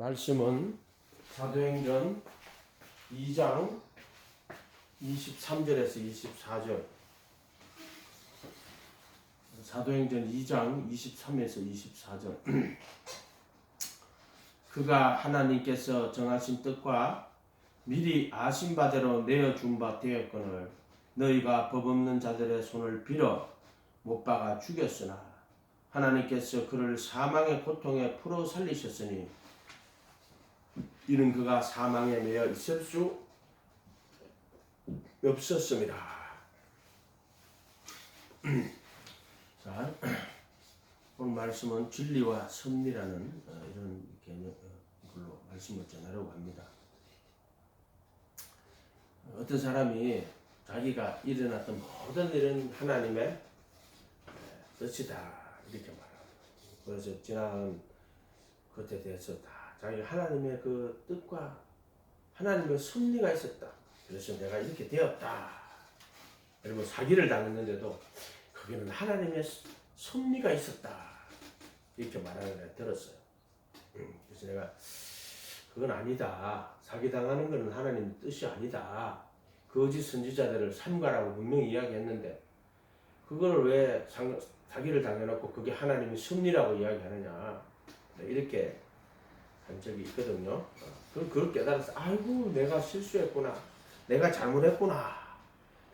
말씀은 사도행전 2장 23절에서 24절. 사도행전 2장 23에서 24절. 그가 하나님께서 정하신 뜻과 미리 아신 바대로 내어준 바 되었거늘 너희가 법 없는 자들의 손을 빌어 못 박아 죽였으나 하나님께서 그를 사망의 고통에 풀어 살리셨으니 이는 그가 사망에 매여 있을 수 없었습니다. 자, 오늘 말씀은 진리와 섭리라는 이런 개념으로 말씀을 전하려고 합니다. 어떤 사람이 자기가 일어났던 모든 일은 하나님의 뜻이다 이렇게 말합니다. 그래서 지난 것에 대해서 다 자기 하나님의 그 뜻과 하나님의 섭리가 있었다. 그래서 내가 이렇게 되었다. 그리고 사기를 당했는데도 거기는 하나님의 섭리가 있었다. 이렇게 말하는 걸 들었어요. 그래서 내가 그건 아니다. 사기당하는 것은 하나님의 뜻이 아니다. 거짓 선지자들을 삼가라고 분명히 이야기했는데 그걸 왜 사기를 당해놓고 그게 하나님의 섭리라고 이야기하느냐. 이렇게 한 적이 있거든요. 그걸 깨달아서 아이고 내가 실수했구나. 내가 잘못했구나.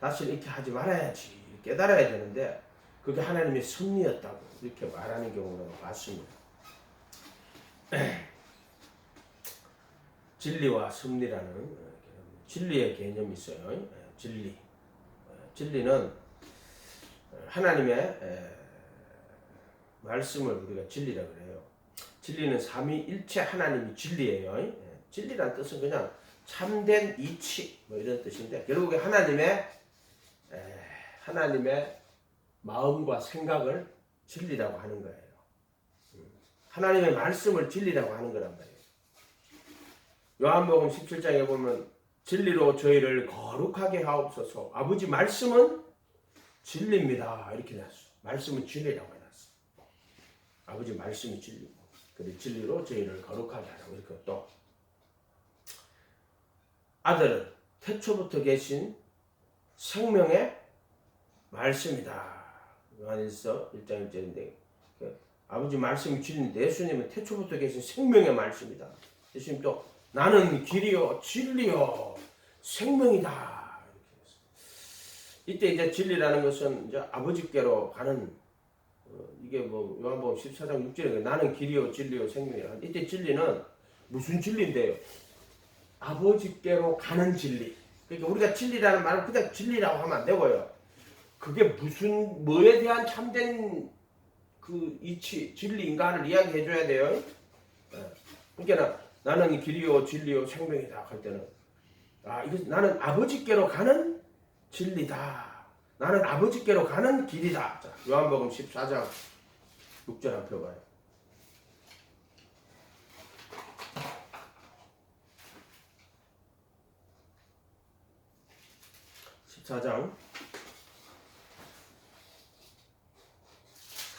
다시 이렇게 하지 말아야지. 깨달아야 되는데 그게 하나님의 섭리였다고 이렇게 말하는 경우가 많습니다. 진리와 섭리라는 진리의 개념이 있어요. 진리는 하나님의 말씀을 우리가 진리라고 그래요. 진리는 삼위일체 하나님이 진리예요. 진리란 뜻은 그냥 참된 이치 뭐 이런 뜻인데 결국에 하나님의 마음과 생각을 진리라고 하는 거예요. 하나님의 말씀을 진리라고 하는 거란 말이에요. 요한복음 17장에 보면 진리로 저희를 거룩하게 하옵소서. 아버지 말씀은 진리입니다. 이렇게 해놨어. 말씀은 진리라고 해놨어. 아버지 말씀이 진리고 그리고 진리로 저희를 거룩하게 하라고 이렇게 또 아들은 태초부터 계신 생명의 말씀이다. 요한일서 1장 1절인데 아버지 말씀이 진리인데 예수님은 태초부터 계신 생명의 말씀이다. 예수님 또 나는 길이요 진리요 생명이다. 이때 이제 진리라는 것은 이제 아버지께로 가는 이게 뭐 요한복음 14장 6절에 나는 길이요 진리요 생명이라. 이때 진리는 무슨 진리인데요? 아버지께로 가는 진리. 그러니까 우리가 진리라는 말은 그냥 진리라고 하면 안 되고요. 그게 무슨 뭐에 대한 참된 그 이치 진리인가를 이야기해 줘야 돼요. 그러니까 나는 길이요 진리요 생명이다 할 때는 이거 나는 아버지께로 가는 진리다. 나는 아버지께로 가는 길이다. 자, 요한복음 14장 6절 한번 펴봐요. 14장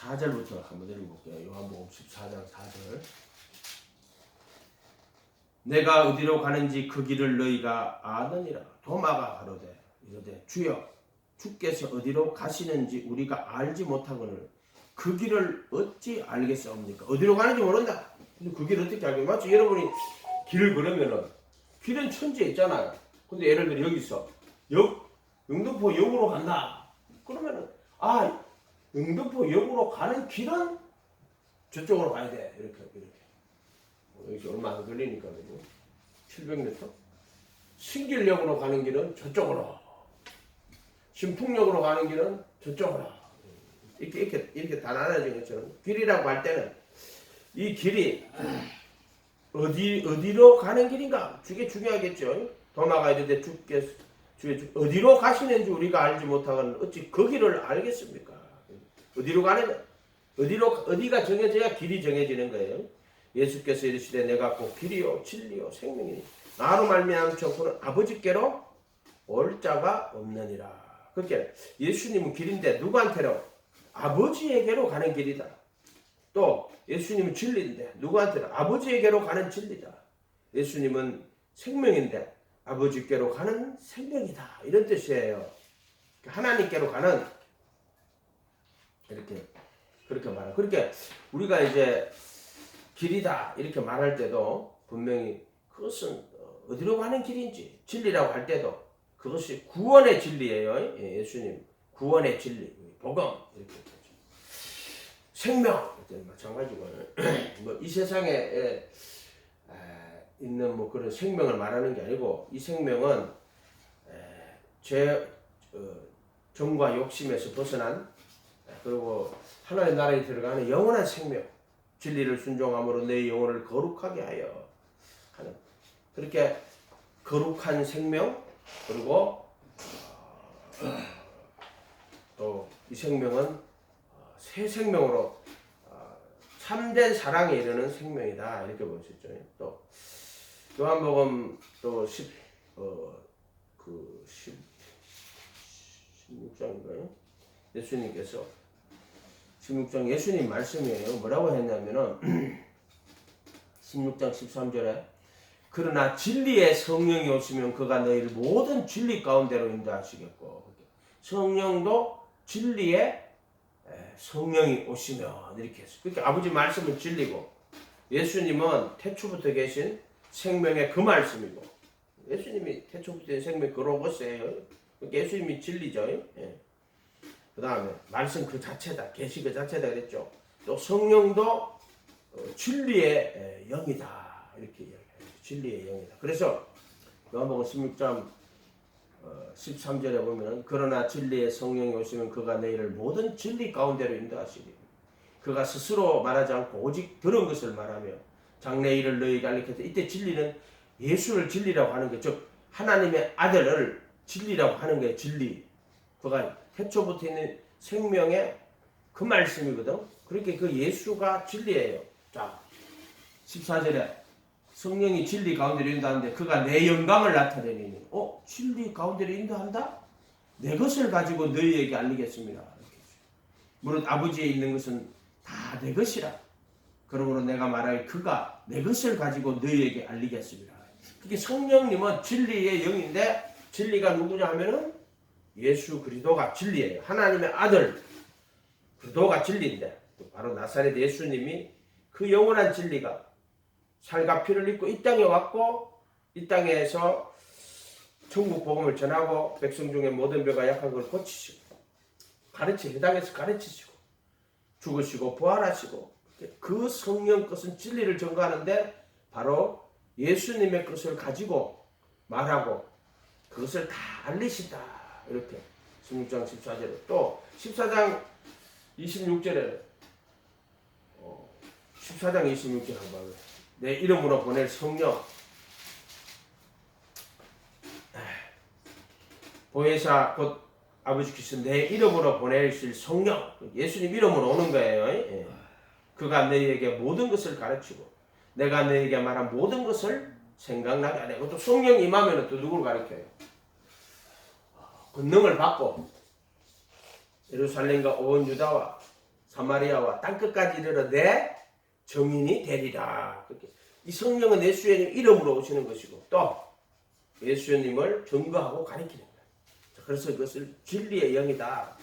4절부터 한번 읽어볼게요. 요한복음 14장 4절. 내가 어디로 가는지 그 길을 너희가 아느니라. 도마가 가로되 이르되 주여 주께서 어디로 가시는지 우리가 알지 못하거늘 그 길을 어찌 알겠사옵니까? 어디로 가는지 모른다. 근데 그 길을 어떻게 알겠어요? 마치 여러분이 길을 걸으면은 길은 천지에 있잖아요. 근데 예를 들어 여기서 영등포 역으로 간다. 그러면은 영등포 역으로 가는 길은 저쪽으로 가야 돼. 이렇게. 여기 얼마 안 걸리니까 700m. 신길역으로 가는 길은 저쪽으로. 신풍역으로 가는 길은 저쪽으로. 이렇게 다 나눠진 것처럼 길이라고 할 때는 이 길이 어디로 가는 길인가? 그게 중요하겠죠. 도마가 이르되 주께서 어디로 가시는지 우리가 알지 못하거든 어찌 그 길을 알겠습니까? 어디로 가는 어디가 정해져야 길이 정해지는 거예요. 예수께서 이르시되 내가 곧 길이요 진리요 생명이니 나로 말미암은 저는 아버지께로 올 자가 없느니라. 그렇게 예수님은 길인데 누구한테로? 아버지에게로 가는 길이다. 또 예수님은 진리인데 누구한테는 아버지에게로 가는 진리다. 예수님은 생명인데 아버지께로 가는 생명이다. 이런 뜻이에요. 하나님께로 가는 이렇게 그렇게 말하. 그렇게 우리가 이제 길이다 이렇게 말할 때도 분명히 그것은 어디로 가는 길인지 진리라고 할 때도 그것이 구원의 진리예요. 예수님 구원의 진리, 복음 이렇게 생명 마찬가지고 뭐 이 세상에 있는 뭐 그런 생명을 말하는 게 아니고 이 생명은 죄 정과 욕심에서 벗어난 그리고 하나님의 나라에 들어가는 영원한 생명, 진리를 순종함으로 내 영혼을 거룩하게 하여 하는 그렇게 거룩한 생명 그리고 또 이 생명은 새 생명으로 참된 사랑에 이르는 생명이다 이렇게 볼 수 있죠. 또 요한복음 또 16장인가요? 예수님께서 16장 예수님 말씀이에요. 뭐라고 했냐면은 16장 13절에 그러나 진리의 성령이 오시면 그가 너희를 모든 진리 가운데로 인도하시겠고 성령도 진리의 성령이 오시면 이렇게 했어요. 그러니까 아버지 말씀은 진리고 예수님은 태초부터 계신 생명의 그 말씀이고 예수님이 태초부터 생명의 그 로고스예요. 그러니까 예수님이 진리죠. 그 다음에 말씀 그 자체다. 계시 그 자체다 그랬죠. 또 성령도 진리의 영이다. 이렇게 이야기해요. 진리의 영이다. 그래서 요한복음 16장 13절에 보면 그러나 진리의 성령이 오시면 그가 너희를 모든 진리 가운데로 인도하시리. 그가 스스로 말하지 않고 오직 들은 것을 말하며 장래 일을 너희에게 알리겠다. 이때 진리는 예수를 진리라고 하는 게 즉 하나님의 아들을 진리라고 하는 게 진리. 그가 태초부터 있는 생명의 그 말씀이거든. 그렇게 그 예수가 진리예요. 자, 14절에 성령이 진리 가운데로 인도하는데 그가 내 영광을 나타내니 진리 가운데로 인도한다? 내 것을 가지고 너희에게 알리겠습니다. 무릇 아버지에 있는 것은 다 내 것이라. 그러므로 내가 말하기 그가 내 것을 가지고 너희에게 알리겠습니다. 그게 성령님은 진리의 영인데 진리가 누구냐 하면은 예수 그리스도가 진리예요. 하나님의 아들 그리스도가 진리인데 바로 나사렛 예수님이 그 영원한 진리가 살과 피를 입고 이 땅에 왔고 이 땅에서 천국 복음을 전하고 백성 중에 모든 뼈가 약한 걸 고치시고 이 땅에서 가르치시고 죽으시고 부활하시고 그 성령 것은 진리를 전가하는데 바로 예수님의 것을 가지고 말하고 그것을 다 알리신다. 이렇게 16장 14절에 또 14장 26절에 14장 26절 한번 내 이름으로 보낼 성령 보혜사 곧 아버지께서 내 이름으로 보내실 성령 예수님 이름으로 오는 거예요. 그가 너희에게 모든 것을 가르치고 내가 너희에게 말한 모든 것을 생각나게 하네. 또 성령이 임하면 또 누구를 가르쳐요? 권능을 받고 예루살렘과 온 유다와 사마리아와 땅끝까지 이르러 내 정인이 되리라. 이 성령은 예수님 이름으로 오시는 것이고 또 예수님을 증거하고 가르치는 거예요. 그래서 그것을 진리의 영이다.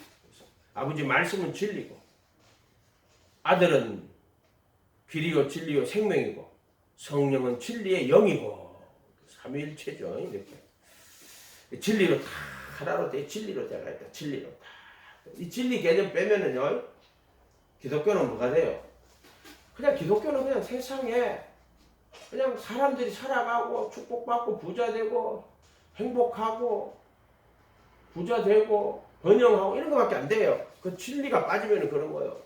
아버지 말씀은 진리고 아들은 길이요 진리요 생명이고 성령은 진리의 영이고 삼위일체죠. 이렇게 진리로 다 하나로 돼 진리로 되어 있다. 진리로 다. 이 진리 개념 빼면은요 기독교는 뭐가 돼요? 그냥 기독교는 그냥 세상에 그냥 사람들이 살아가고 축복받고 부자되고 행복하고 부자되고 번영하고 이런 거밖에 안 돼요. 그 진리가 빠지면 그런 거예요.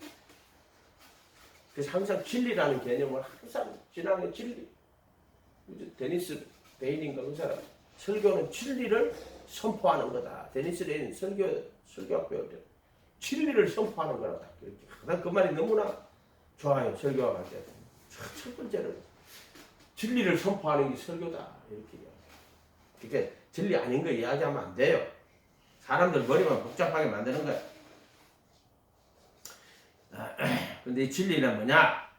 그래서 항상 진리라는 개념을 항상 지나는 진리. 데니스 베인인가 그 사람 설교는 진리를 선포하는 거다. 데니스 베인 설교학 배울 때 진리를 선포하는 거다. 난 그 말이 너무나 좋아요. 설교할 때. 첫 번째는 진리를 선포하는 게 설교다. 이렇게 그러니까 진리 아닌 거 이야기하면 안 돼요. 사람들 머리만 복잡하게 만드는 거야. 근데 이 진리는 뭐냐?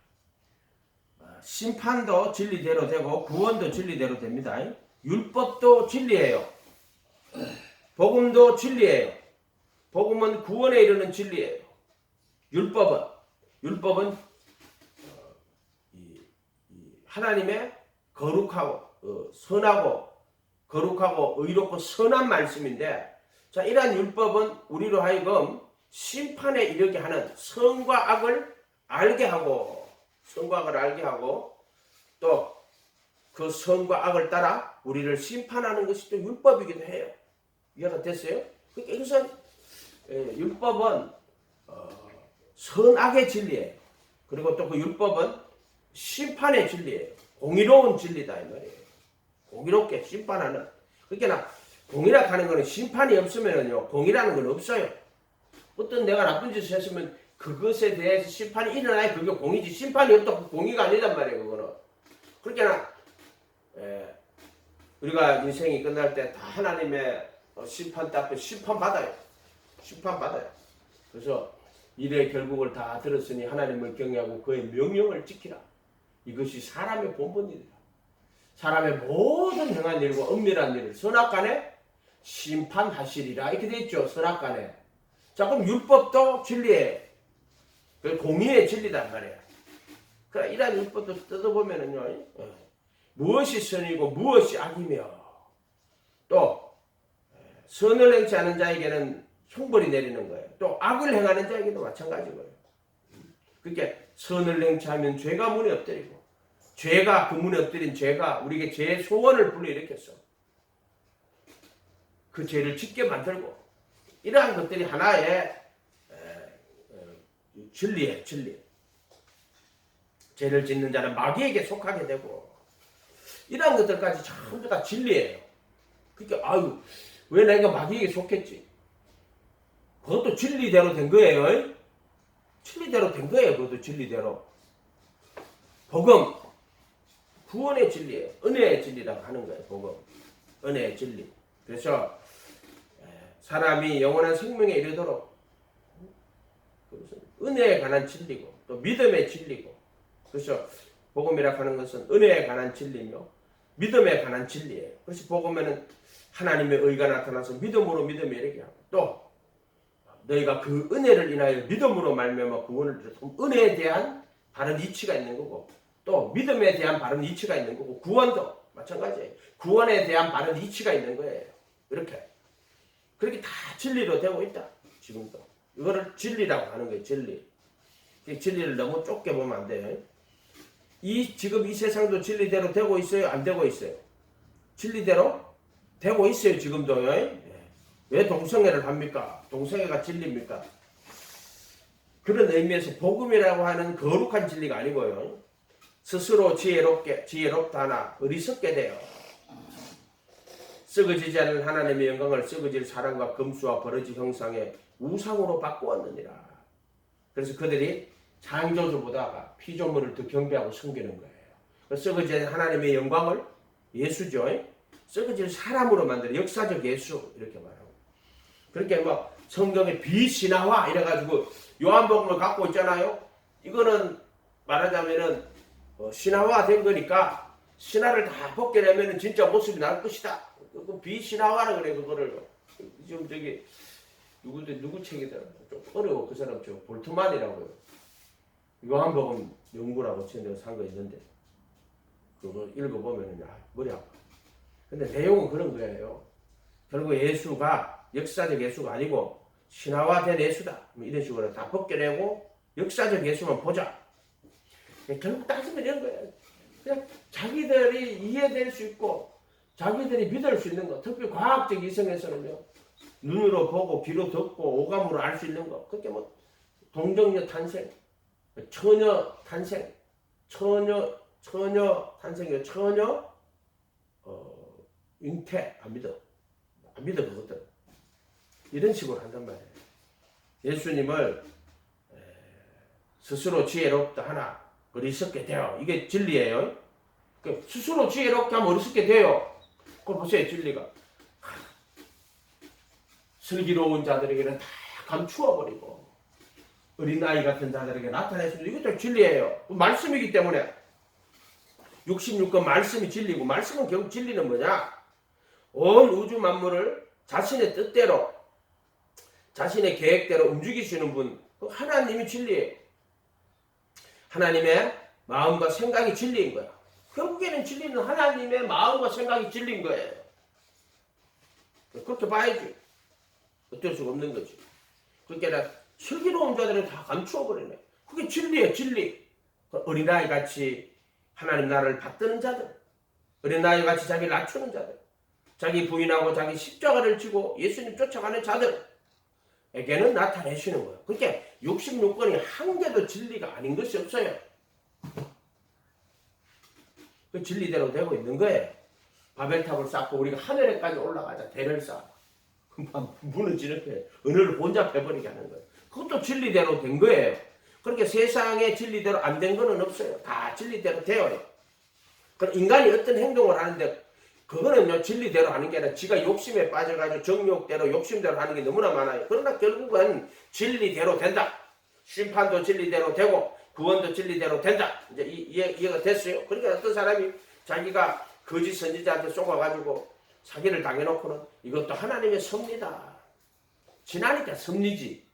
심판도 진리대로 되고 구원도 진리대로 됩니다. 율법도 진리예요. 복음도 진리예요. 복음은 구원에 이르는 진리예요. 율법은 하나님의 거룩하고 선하고 거룩하고 의롭고 선한 말씀인데, 자, 이러한 율법은 우리로 하여금 심판에 이르게 하는 선과 악을 알게 하고 또 그 선과 악을 따라 우리를 심판하는 것이 또 율법이기도 해요. 이해가 됐어요? 그러니까 이것은 율법은 선악의 진리예요. 그리고 또 그 율법은 심판의 진리예요. 공의로운 진리다 이 말이에요. 공의롭게 심판하는. 그러니까 공의라 하는 거는 심판이 없으면요 공의라는 건 없어요. 어떤 내가 나쁜 짓을 했으면 그것에 대해서 심판이 일어나야 그게 공의지, 심판이 없다고 공의가 아니단 말이에요. 그거는. 그러니까 우리가 인생이 끝날 때 다 하나님의 심판 앞에 심판받아요. 그래서 일의 결국을 다 들었으니 하나님을 경외하고 그의 명령을 지키라. 이것이 사람의 본분이다. 사람의 모든 행한 일과 은밀한 일을 선악간에 심판하시리라. 이렇게 돼 있죠. 선악간에. 자, 그럼 율법도 진리예요. 공의의 진리단 말이에요. 그러니까 이러한 율법도 뜯어보면은요, 무엇이 선이고 무엇이 악이며, 또 선을 행치 않은 자에게는 형벌이 내리는 거예요. 또 악을 행하는 자에게도 마찬가지고요. 그러니까 선을 행치하면 죄가 문에 엎드리고, 죄가 그 문에 엎드린 죄가 우리에게 죄의 소원을 불러일으켰어. 그 죄를 짓게 만들고, 이러한 것들이 하나의 진리예요. 진리. 죄를 짓는 자는 마귀에게 속하게 되고, 이러한 것들까지 전부 다 진리예요. 그러니까 왜 내가 마귀에게 속했지? 그것도 진리대로 된 거예요. 진리대로 된 거예요. 그것도 진리대로. 복음, 구원의 진리예요. 은혜의 진리라고 하는 거예요. 복음, 은혜의 진리. 그래서 사람이 영원한 생명에 이르도록 은혜에 관한 진리고 또 믿음의 진리고, 그래서 복음이라 하는 것은 은혜에 관한 진리며 믿음에 관한 진리예요. 그래서 복음에는 하나님의 의가 나타나서 믿음으로 믿음에 이르게 하고, 또 너희가 그 은혜를 인하여 믿음으로 말미암아 구원을 이루고, 은혜에 대한 바른 이치가 있는 거고, 또 믿음에 대한 바른 이치가 있는 거고, 구원도 마찬가지예요. 구원에 대한 바른 이치가 있는 거예요. 이렇게 그렇게 다 진리로 되고 있다. 지금도 이거를 진리라고 하는 거예요. 진리. 진리를 너무 좁게 보면 안 돼요. 지금 이 세상도 진리대로 되고 있어요? 안 되고 있어요? 진리대로 되고 있어요. 지금도요. 왜 동성애를 합니까? 동성애가 진리입니까? 그런 의미에서 복음이라고 하는 거룩한 진리가 아니고요, 스스로 지혜롭다 하나 어리석게 돼요. 썩어지지 않은 하나님의 영광을 썩어질 사람과 금수와 버러지 형상의 우상으로 바꾸었느니라. 그래서 그들이 창조주보다가 피조물을 더 경배하고 섬기는 거예요. 썩어지지 않은 하나님의 영광을, 예수죠, 썩어질 사람으로 만들어 역사적 예수 이렇게 말하고, 그렇게 막 성경의 비신화화 이래가지고 요한복음을 갖고 있잖아요. 이거는 말하자면은 신화화 된 거니까 신화를 다 벗겨내면은 진짜 모습이 나올 것이다. 그 비신화화라 그래. 그거를 지금 저기 누구 책이더라, 좀 어려워. 그 사람 저 볼트만이라고요. 요한복음 연구라고 내가 산 거 있는데 그거 읽어보면은 머리 아파. 근데 내용은 그런 거예요. 결국 예수가 역사적 예수가 아니고 신화화된 예수다. 이런 식으로 다 벗겨내고 역사적 예수만 보자. 결국 따지면 이런 거예요. 그냥 자기들이 이해될 수 있고 자기들이 믿을 수 있는 거, 특히 과학적 이성에서는요, 눈으로 보고 귀로 듣고 오감으로 알 수 있는 거, 그렇게 뭐 동정녀 탄생, 처녀 탄생, 처녀 탄생이요, 처녀 잉태 안 믿어 그것들. 이런 식으로 한단 말이에요. 예수님을 스스로 지혜롭다 하나 어리석게 되어, 이게 진리예요. 스스로 지혜롭게 하면 어리석게 돼요. 그걸 보세요. 진리가 슬기로운 자들에게는 다 감추어버리고 어린아이 같은 자들에게 나타냈습니다. 이것도 진리예요. 말씀이기 때문에 66권 말씀이 진리고, 말씀은 결국 진리는 뭐냐? 온 우주 만물을 자신의 뜻대로, 자신의 계획대로 움직이시는 분, 하나님이 진리예요. 하나님의 마음과 생각이 진리인 거야. 결국에는 진리는 하나님의 마음과 생각이 진리인 거예요. 그렇게 봐야지. 어쩔 수가 없는 거지. 그러니까 슬기로운 자들은 다 감추어 버리네. 그게 진리예요, 진리. 어린아이 같이 하나님 나라를 받드는 자들, 어린아이 같이 자기를 낮추는 자들, 자기 부인하고 자기 십자가를 지고 예수님 쫓아가는 자들에게는 나타내시는 거예요. 그러니까 66권이 한 개도 진리가 아닌 것이 없어요. 그 진리대로 되고 있는 거예요. 바벨탑을 쌓고 우리가 하늘에까지 올라가자. 대를 쌓아. 그럼 무너지는 거예요. 은혜를 혼잡해버리게 하는 거예요. 그것도 진리대로 된 거예요. 그렇게 세상에 진리대로 안 된 거는 없어요. 다 진리대로 되어요. 그럼 인간이 어떤 행동을 하는데 그거는요, 진리대로 하는 게 아니라 지가 욕심에 빠져가지고 정욕대로 욕심대로 하는 게 너무나 많아요. 그러나 결국은 진리대로 된다. 심판도 진리대로 되고 구원도 진리대로 된다. 이제 이해가 됐어요. 그러니까 어떤 사람이 자기가 거짓 선지자한테 쏘아가지고 사기를 당해놓고는 이것도 하나님의 섭리다. 지나니까 섭리지.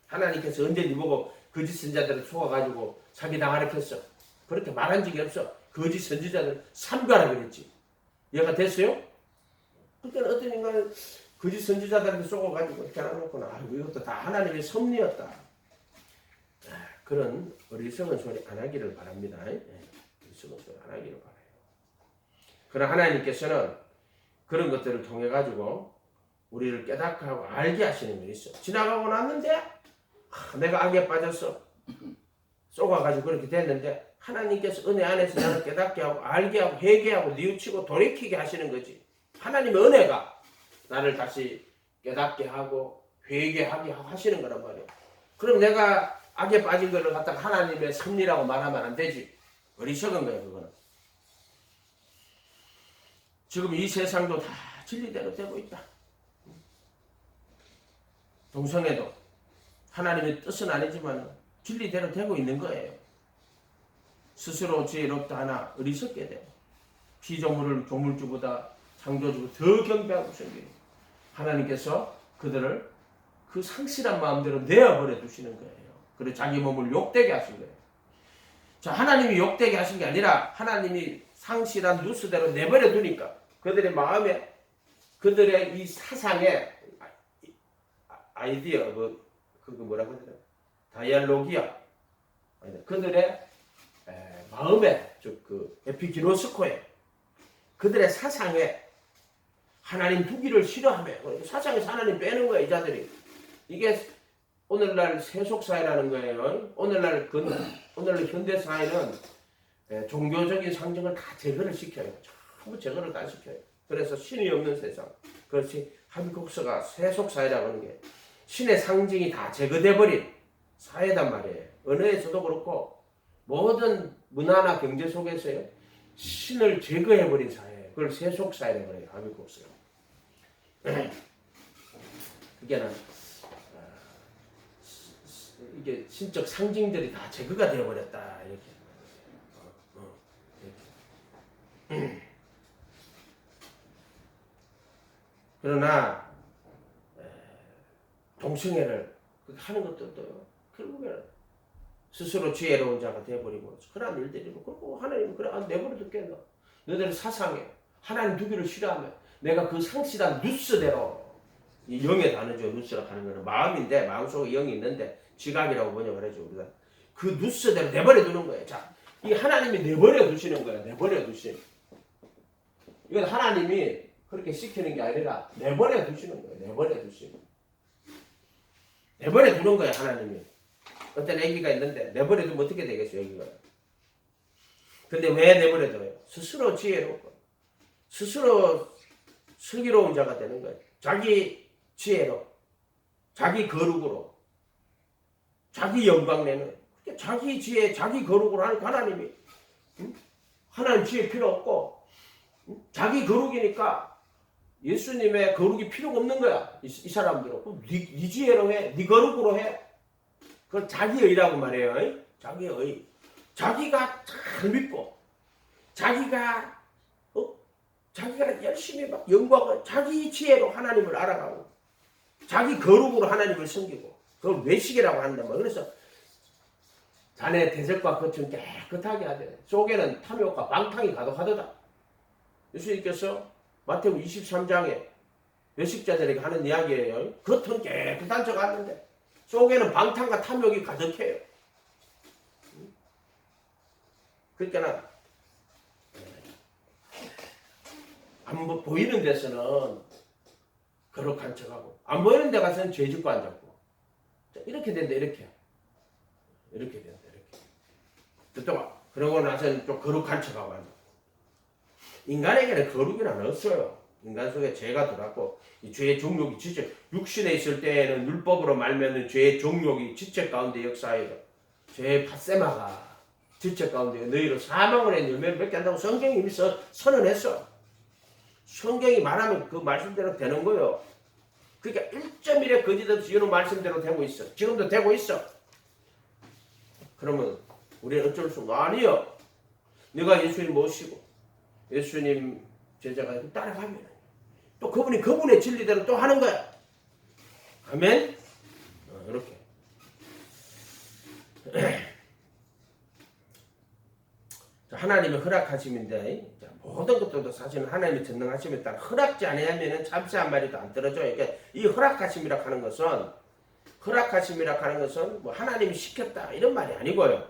하나님께서 언제 니보고 거짓 선지자들을 쏘아가지고 사기 당하라 했어. 그렇게 말한 적이 없어. 거짓 선지자들 삼가라 그랬지. 이해가 됐어요? 그러니까 어떤 인간은 거짓 선지자들한테 쏘아가지고 이렇게 해놓고는 이것도 다 하나님의 섭리였다. 그런 어리석은 소리 안 하기를 바랍니다. 어리석은 소리 안 하기를 바라요. 그러나 하나님께서는 그런 것들을 통해 가지고 우리를 깨닫게 하고 알게 하시는 게 있어. 지나가고 났는데 내가 악에 빠졌어. 쏘아가지고 그렇게 됐는데 하나님께서 은혜 안에서 나를 깨닫게 하고 알게 하고 회개하고 뉘우치고 돌이키게 하시는 거지. 하나님의 은혜가 나를 다시 깨닫게 하고 회개하게 하시는 거란 말이야. 그럼 내가 악에 빠진 것을 갖다가 하나님의 섭리라고 말하면 안 되지. 어리석은 거야, 그거는. 지금 이 세상도 다 진리대로 되고 있다. 동성애도 하나님의 뜻은 아니지만 진리대로 되고 있는 거예요. 스스로 지혜롭다 하나 어리석게 되고 피조물을 조물주보다 창조주보다 더 경배하고 섬기는 하나님께서 그들을 그 상실한 마음대로 내어버려 두시는 거예요. 그리고 자기 몸을 욕되게 하신 거예요. 자, 하나님이 욕되게 하신 게 아니라 하나님이 상실한 누수대로 내버려 두니까 그들의 마음에, 그들의 이 사상에 아이디어, 그거 뭐라고 해야 되나? 다이알로기아. 그들의 마음에, 즉 그 에피기노스코에, 그들의 사상에 하나님 두기를 싫어하며 사상에서 하나님 빼는 거예요, 이 자들이. 이게 오늘날 세속사회라는 거예요. 오늘날 현대사회는 종교적인 상징을 다 제거를 시켜요. 전부 제거를 다 시켜요. 그래서 신이 없는 세상. 그렇지. 하비국서가 세속사회라고 하는 게 신의 상징이 다 제거돼버린 사회단 말이에요. 언어에서도 그렇고 모든 문화나 경제 속에서요. 신을 제거해버린 사회. 그걸 세속사회라고 해요. 하비국서가. 그게는 이게 신적 상징들이 다 제거가 되어버렸다. 이렇게. 그러나 동성애를 하는 것들도 결국에는 스스로 지혜로운 자가 되어버리고 그런 일들이고 그리고 하나님은 그래 내버려 둘겠나. 너희들 사상에 하나님 두기를 싫어하면 내가 그 상실한 누스대로 이 영의 단어죠. 누스라고 하는 거는 마음인데 마음속에 영이 있는데 지각이라고 번역을 해줘 우리가. 그 누스대로 내버려 두는 거예요. 자, 이 하나님이 내버려 두시는 거예요. 내버려 두시는. 이건 하나님이 그렇게 시키는 게 아니라 내버려 두시는 거예요. 내버려 두시는. 내버려 두는 거예요. 하나님이. 어떤 애기가 있는데 내버려 두면 어떻게 되겠어요? 애기가. 근데 왜 내버려 둬요? 스스로 지혜롭고 스스로 슬기로운 자가 되는 거예요. 자기 지혜로, 자기 거룩으로, 자기 영광 내는, 자기 지혜, 자기 거룩으로 하는 하나님이, 하나님 지혜 필요 없고, 자기 거룩이니까 예수님의 거룩이 필요가 없는 거야. 이 사람들은. 네 지혜로 해, 네 거룩으로 해. 그건 자기의라고 말해요. 자기의. 자기가 잘 믿고 자기가 열심히 막 영광을 자기 지혜로 하나님을 알아가고 자기 거룩으로 하나님을 섬기고 그걸 외식이라고 한단 말이에요. 그래서 자네 대적과 겉은 깨끗하게 하되 속에는 탐욕과 방탕이 가득하도다. 예수님께서 마태복음 23장에 외식자들에게 하는 이야기예요. 겉은 깨끗한 척 하는데 속에는 방탕과 탐욕이 가득해요. 그러니까 안 보이는 데서는 거룩한 척하고 안 보이는 데 가서는 죄 짓고 앉았고 이렇게 된다. 이렇게 된다. 듣다가 그러고 나서는 좀 거룩한 척하고 앉았고 인간에게는 거룩이란 없어요. 인간 속에 죄가 들어갔고 이 죄의 종욕이 지체 육신에 있을 때에는 율법으로 말미암는 죄의 종욕이 지체 가운데 역사해요. 죄의 팥세마가 지체 가운데 너희로 사망을 한 열매를 맺게 한다고 성경이 이미 선언했어. 성경이 말하면 그 말씀대로 되는 거예요. 그러니까 1.1의 거짓 없이 이런 말씀대로 되고 있어. 지금도 되고 있어. 그러면 우리는 어쩔 수 없어. 아니요. 내가 예수님 모시고 예수님 제자가 따라가면 또 그분의 진리대로 또 하는 거야. 아멘? 이렇게. 하나님의 허락하심인데 모든 것들도 사실은 하나님이 전능하심에 따라 허락지 아니하면 참새 한 마리도 안 떨어져요. 그러니까 이 허락하심이라 하는 것은 뭐 하나님이 시켰다 이런 말이 아니고요.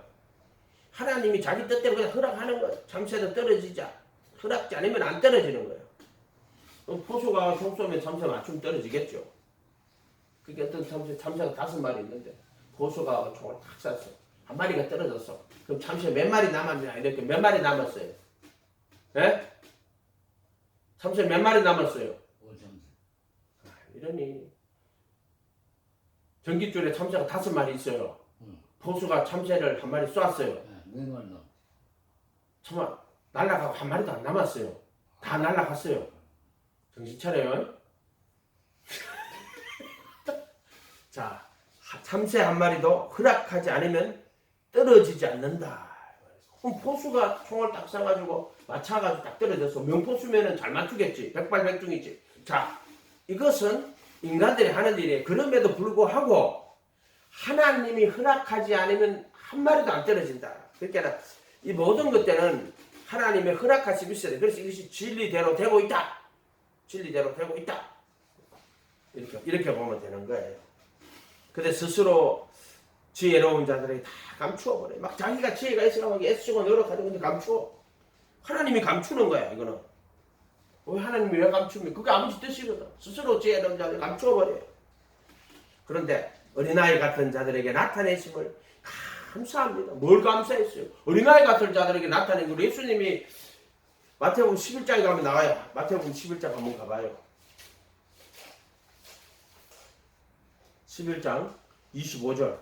하나님이 자기 뜻대로 그냥 허락하는 거예요. 참새도 떨어지자. 허락지 않으면 안 떨어지는 거예요. 포수가 총 쏘면 참새 맞추면 떨어지겠죠. 그게 어떤 참새가 5마리 있는데 포수가 총을 탁 쐈어. 한 마리가 떨어졌어. 그럼 참새 몇 마리 남았냐? 이렇게 몇 마리 남았어요? 예? 참새 몇 마리 남았어요? 이러니 전깃줄에 참새가 5마리 있어요. 포수가 참새를 한 마리 쐈어요. 정말 날아가고 한 마리도 안 남았어요. 다 날아갔어요. 정신 차려요. 자, 참새 한 마리도 허락하지 않으면 떨어지지 않는다. 그럼 포수가 총을 딱 쏴가지고 맞춰가지고 딱 떨어져서 명포수면은 잘 맞추겠지. 백발백중이지. 자, 이것은 인간들이 하는 일이에요. 그럼에도 불구하고 하나님이 허락하지 않으면 한 마리도 안 떨어진다. 그러니까 이 모든 것들은 하나님의 허락하심이 있어야 돼. 그래서 이것이 진리대로 되고 있다. 진리대로 되고 있다. 이렇게 보면 되는 거예요. 근데 스스로 지혜로운 자들이 다 감추어버려요. 막 자기가 지혜가 있으라고 애쓰고 노력하는 건데 감추어. 하나님이 감추는 거야, 이거는. 왜 하나님이 왜 감춥니까? 그게 아버지 뜻이거든. 스스로 지혜로운 자들이 감추어버려요. 그런데 어린아이 같은 자들에게 나타내심을 감사합니다. 뭘 감사했어요? 어린아이 같은 자들에게 나타낸 걸 예수님이 마태복음 11장에 가면 나와요. 마태복음 11장 한번 가봐요. 11장 25절.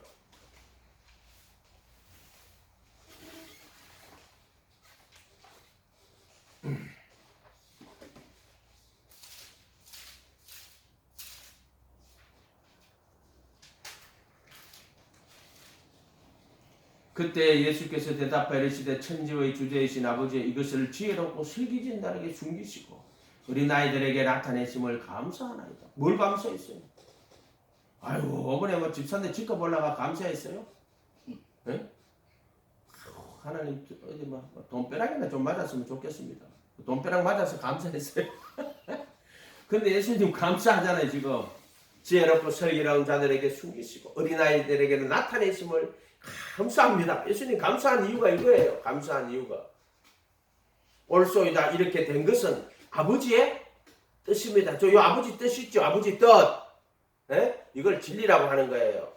그때 예수께서 대답하여 이르시되 천지의 주제이신 아버지의 이것을 지혜롭고 슬기진 자에게 숨기시고 어린아이들에게 나타내심을 감사하나이다. 뭘 감사했어요? 아이고 이번에 뭐 집사인데 집값 올라가 감사했어요? 네? 하나님 어디 뭐 돈벼락이나 좀 맞았으면 좋겠습니다. 돈벼락 맞아서 감사했어요. 근데 예수님 감사하잖아요. 지금 지혜롭고 슬기로운 자들에게 숨기시고 어린아이들에게는 나타내심을 감사합니다. 예수님 감사한 이유가 이거예요. 감사한 이유가 옳소이다 이렇게 된 것은 아버지의 뜻입니다. 저 요 아버지 뜻이 있죠. 아버지 뜻. 네? 이걸 진리라고 하는 거예요.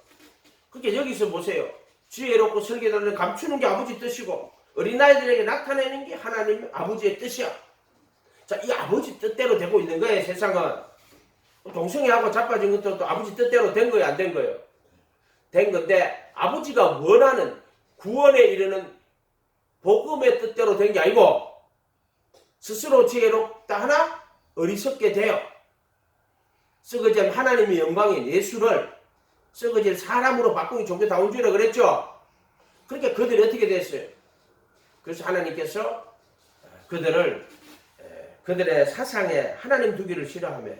그러니까 여기서 보세요. 지혜롭고 설계도를 감추는 게 아버지 뜻이고 어린아이들에게 나타내는 게 하나님 아버지의 뜻이야. 자, 이 아버지 뜻대로 되고 있는 거예요. 세상은. 동성애하고 자빠진 것도 또 아버지 뜻대로 된 거예요. 안 된 거예요. 된 건데 아버지가 원하는 구원에 이르는 복음의 뜻대로 된 게 아니고 스스로 지혜롭다 하나 어리석게 되어 썩어진 하나님의 영광인 예수를 썩어질 사람으로 바꾸는 종교다운 줄이라 그랬죠. 그러니까 그들이 어떻게 됐어요? 그래서 하나님께서 그들의 사상에 하나님 두기를 싫어하며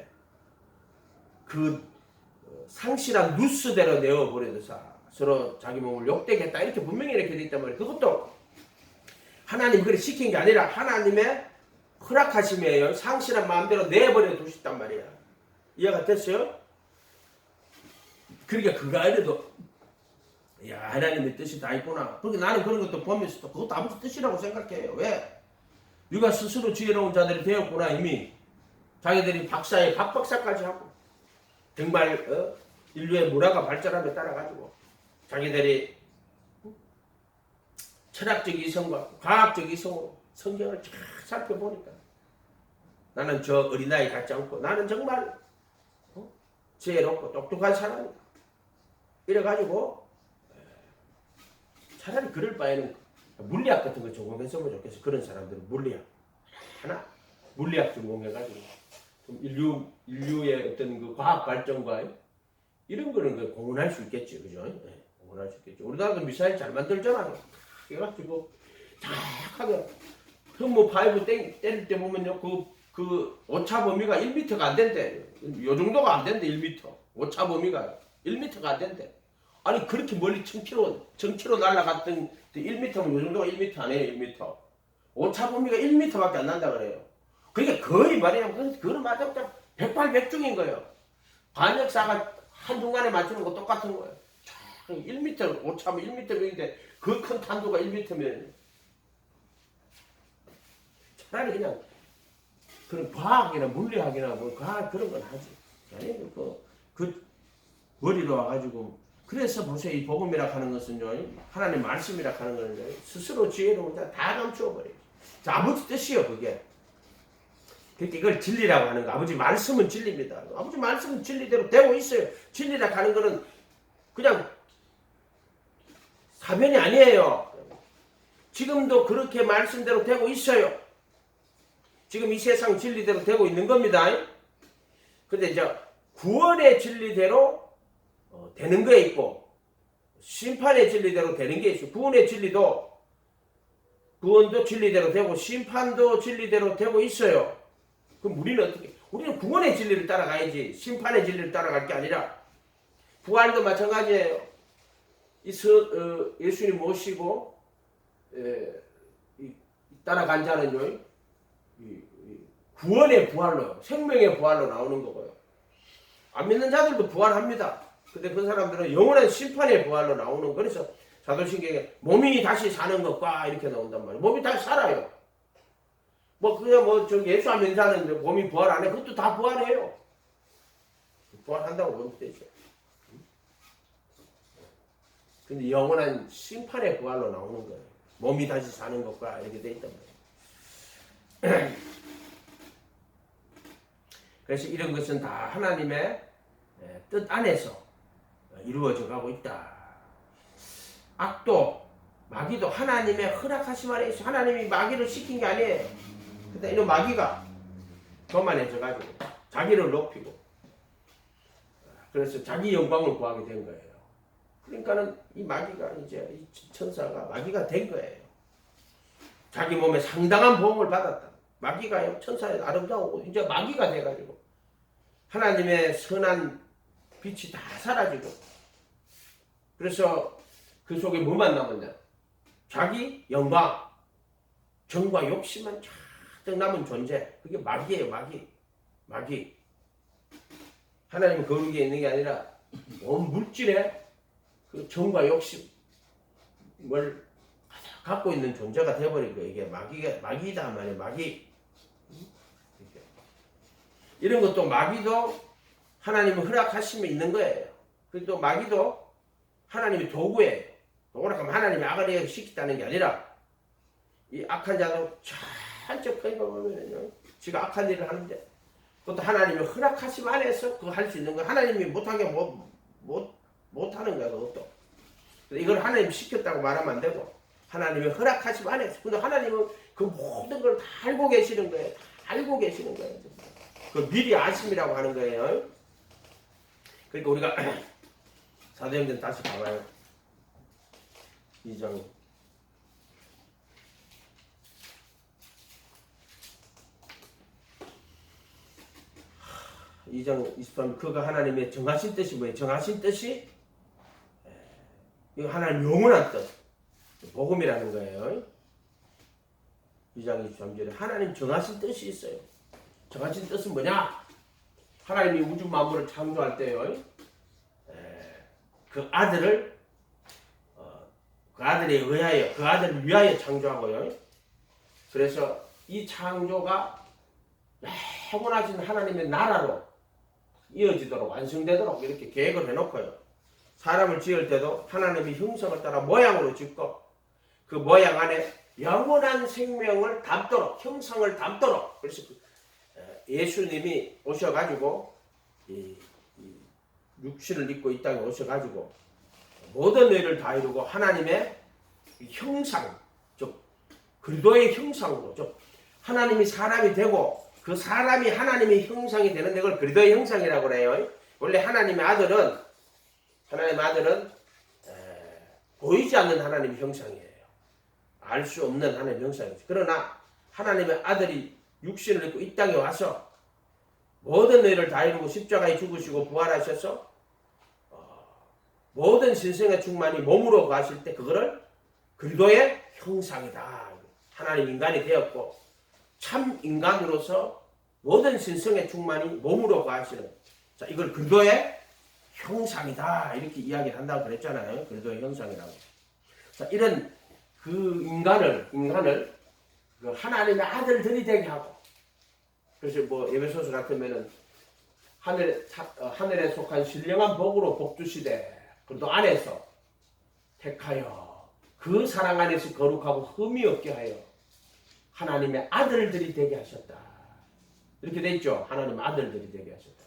그 상실한 누스대로 내어버려서 서로 자기 몸을 욕되게 했다. 이렇게 분명히 이렇게 돼 있단 말이에요. 그것도 하나님 그렇게 시킨 게 아니라 하나님의 허락하심이에요. 상실한 마음대로 내버려 두셨단 말이야. 이해가 됐어요? 그러니까 그거 알아도 야 하나님의 뜻이 다 있구나. 그러니까 나는 그런 것도 보면서 또 그것도 아버지 뜻이라고 생각해요. 왜? 네가 스스로 지혜로운 자들이 되었구나. 이미 자기들이 박사에 박박사까지 하고 정말 인류의 문화가 발전함에 따라가지고 자기들이 철학적 이성과 과학적 이성으로 성경을 쫙 살펴보니까 나는 저 어린아이 같지 않고 나는 정말 지혜롭고 똑똑한 사람이다. 이래가지고 차라리 그럴 바에는 물리학 같은 거 전공했으면 좋겠어. 그런 사람들은 물리학 전공해가지고 좀 인류의 어떤 그 과학 발전과 이런 거는 공헌할 수 있겠지, 그죠? 네, 공헌할 수 있겠지. 우리나라도 미사일 잘 만들잖아요. 그래가지고 정확하게 흠모 파이브 때릴 때 보면요, 그 오차 범위가 1m가 안 된대. 요 정도가 안 된대, 1m. 오차 범위가 1m가 안 된대. 아니 그렇게 멀리 1000km 날아갔던 1m면 요 정도가 1m 아니에요. 1m. 오차 범위가 1m밖에 안 난다 그래요. 그러니까 거의 말이냐면 그거는 맞았다. 백발백중인 거예요. 반역사가 한중간에 맞추는 거 똑같은 거예요. 1m 오차면 1m인데 그 큰 탄도가 1m면 차라리 그냥 그런 과학이나 물리학이나 뭐 그런 건 하지. 아니 그 머리로 와가지고 그래서 보세요. 이 복음이라 하는 것은요, 하나님 말씀이라 하는 거는 스스로 지혜로운 자 다 감추어버려요. 자, 아버지 뜻이요, 그게. 그러니까 이걸 진리라고 하는 거. 아버지 말씀은 진리입니다. 아버지 말씀은 진리대로 되고 있어요. 진리라 하는 거는 그냥 사변이 아니에요. 지금도 그렇게 말씀대로 되고 있어요. 지금 이 세상 진리대로 되고 있는 겁니다. 근데 이제 구원의 진리대로 되는 게 있고 심판의 진리대로 되는 게 있어요. 구원도 진리대로 되고 심판도 진리대로 되고 있어요. 그럼 우리는 구원의 진리를 따라가야지 심판의 진리를 따라갈 게 아니라 부활도 마찬가지예요. 예수님 모시고 따라간 자는요, 구원의 부활로, 생명의 부활로 나오는 거고요. 안 믿는 자들도 부활합니다. 근데 그 사람들은 영원한 심판의 부활로 나오는 거. 그래서 사도신경에 몸이 다시 사는 것과 이렇게 나온단 말이에요. 몸이 다시 살아요. 그냥 예수 안 믿는 자는 몸이 부활 안 해. 그것도 다 부활해요. 부활한다고 보면 되죠. 근데 영원한 심판의 부활로 나오는 거예요. 몸이 다시 사는 것과 이렇게 돼 있단 말이에요. 그래서 이런 것은 다 하나님의 뜻 안에서 이루어져 가고 있다. 악도, 마귀도 하나님의 허락하심 아래 있어. 하나님이 마귀를 시킨 게 아니에요. 근데 이런 마귀가 교만해져가지고 자기를 높이고 그래서 자기 영광을 구하게 된 거예요. 그러니까는 이 마귀가 이제 이 천사가 마귀가 된 거예요. 자기 몸에 상당한 보험을 받았다. 마귀가 천사의 아름다우고 이제 마귀가 돼가지고 하나님의 선한 빛이 다 사라지고 그래서 그 속에 뭐만 남았냐? 자기 영광, 정과 욕심만 쫙 남은 존재. 그게 마귀예요, 마귀. 하나님은 거룩에 있는 게 아니라 온 물질에 그 정과 욕심을 갖고 있는 존재가 되어버린 거예요. 이게 마귀다 말이에요, 마귀. 이런 것도 마귀도 하나님의 허락하심이 있는 거예요. 그리고 또 마귀도 하나님의 도구예요. 도구라 하면 하나님이 악을 해서 시켰다는 게 아니라 이 악한 자도 잔뜩 거기 보면요, 지가 악한 일을 하는데 그것도 하나님의 허락하심 안에서 그거 할 수 있는 거. 하나님이 못하게 못하는 거야, 그것도. 이걸 하나님 시켰다고 말하면 안 되고 하나님의 허락하심 안에서. 근데 하나님은 그 모든 걸 다 알고 계시는 거예요. 다 알고 계시는 거예요. 그 미리 아심이라고 하는 거예요. 그러니까 우리가 사도행전 다시 가봐요. 2장 23절 그가 하나님의 정하신 뜻이 뭐예요? 정하신 뜻이 이거 하나님 영원한 뜻 복음이라는 거예요. 2장 23절에 하나님 정하신 뜻이 있어요. 정하신 뜻은 뭐냐? 하나님이 우주 만물을 창조할 때요. 그 아들을 그 아들에 의하여 그 아들을 위하여 창조하고요. 그래서 이 창조가 영원하신 하나님의 나라로 이어지도록 완성되도록 이렇게 계획을 해놓고요. 사람을 지을 때도 하나님의 형상을 따라 모양으로 짓고 그 모양 안에 영원한 생명을 담도록 형상을 담도록 그래서 예수님이 오셔가지고 이 육신을 입고 이 땅에 오셔가지고 모든 의를 다 이루고 하나님의 형상 즉 그리스도의 형상으로 즉 하나님이 사람이 되고 그 사람이 하나님의 형상이 되는데 그걸 그리스도의 형상이라고 그래요. 원래 하나님의 아들은 보이지 않는 하나님의 형상이에요. 알 수 없는 하나님의 형상이죠. 그러나 하나님의 아들이 육신을 입고 이 땅에 와서 모든 의를 다 이루고 십자가에 죽으시고 부활하셔서 모든 신성의 충만이 몸으로 가실 때 그거를 그리스도의 형상이다. 하나님 인간이 되었고 참 인간으로서 모든 신성의 충만이 몸으로 가시는 자 이걸 그리스도의 형상이다 이렇게 이야기를 한다고 그랬잖아요. 그리스도의 형상이라고. 자 이런 그 인간을 그 하나님의 아들들이 되게 하고 그래서 뭐 에베소서 같으면은 하늘에 속한 신령한 복으로 복 주시되 그리고 안에서 택하여 그 사랑 안에서 거룩하고 흠이 없게 하여 하나님의 아들들이 되게 하셨다. 이렇게 돼 있죠. 하나님의 아들들이 되게 하셨다.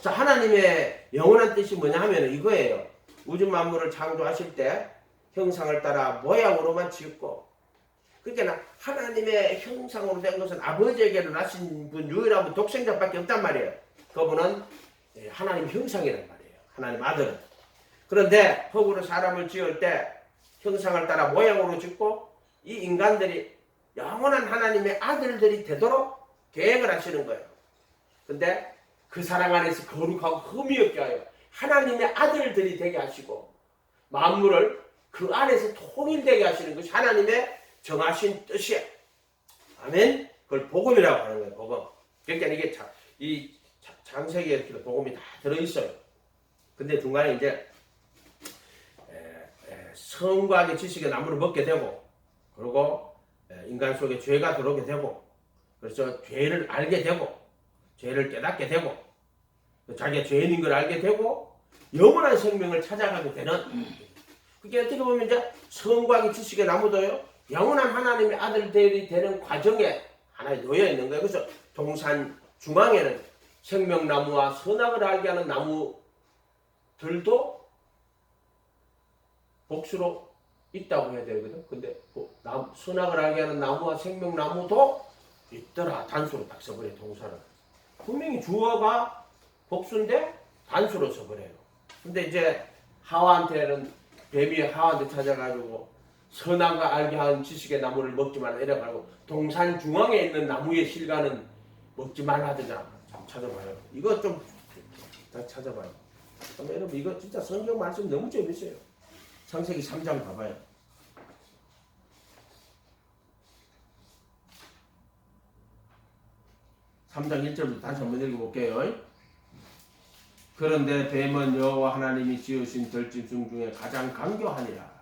자, 하나님의 영원한 뜻이 뭐냐 하면 이거예요. 우주 만물을 창조하실 때 형상을 따라 모양으로만 지었고 그러니까 하나님의 형상으로 된 것은 아버지에게로 나신 분 유일한 분 독생자밖에 없단 말이에요. 그분은 하나님 형상이란 말이에요. 하나님 아들은. 그런데 흙으로 사람을 지을 때 형상을 따라 모양으로 짓고 이 인간들이 영원한 하나님의 아들들이 되도록 계획을 하시는 거예요. 근데 그 사랑 안에서 거룩하고 흠이 없게 하여 하나님의 아들들이 되게 하시고 만물을 그 안에서 통일되게 하시는 것이 하나님의 정하신 뜻이에요. 아멘. 그걸 복음이라고 하는 거예요. 복음. 그러니까 이게 이 창세기에 이렇게 복음이 다 들어있어요. 근데 중간에 이제 성과학의 지식의 나무를 먹게 되고 그리고 인간 속에 죄가 들어오게 되고 그래서 죄를 알게 되고 죄를 깨닫게 되고 자기가 죄인인 걸 알게 되고 영원한 생명을 찾아가게 되는 그게 어떻게 보면 이제 성과학의 지식의 나무도요 영원한 하나님의 아들들이 되는 과정에 하나에 놓여 있는 거예요. 그래서 동산 중앙에는 생명나무와 선악을 알게 하는 나무들도 복수로 있다고 해야 되거든. 근데 선악을 알게 하는 나무와 생명나무도 있더라. 단수로 딱 써버려요. 동사를. 분명히 주어가 복수인데 단수로 써버려요. 근데 이제 하와한테는 뱀이 하와한테 찾아가지고 선악을 알게 하는 지식의 나무를 먹지 말라 이래가지고 동산 중앙에 있는 나무의 실과는 먹지 말라 하더라. 찾아봐요. 이거 좀 찾아봐요. 여러분 이거 진짜 성경 말씀 너무 재밌어요. 창세기 3장 봐봐요. 3장 1절부터 다시 한번 읽어볼게요. 그런데 뱀은 여호와 하나님이 지으신 들짐승 중에 가장 강교하니라.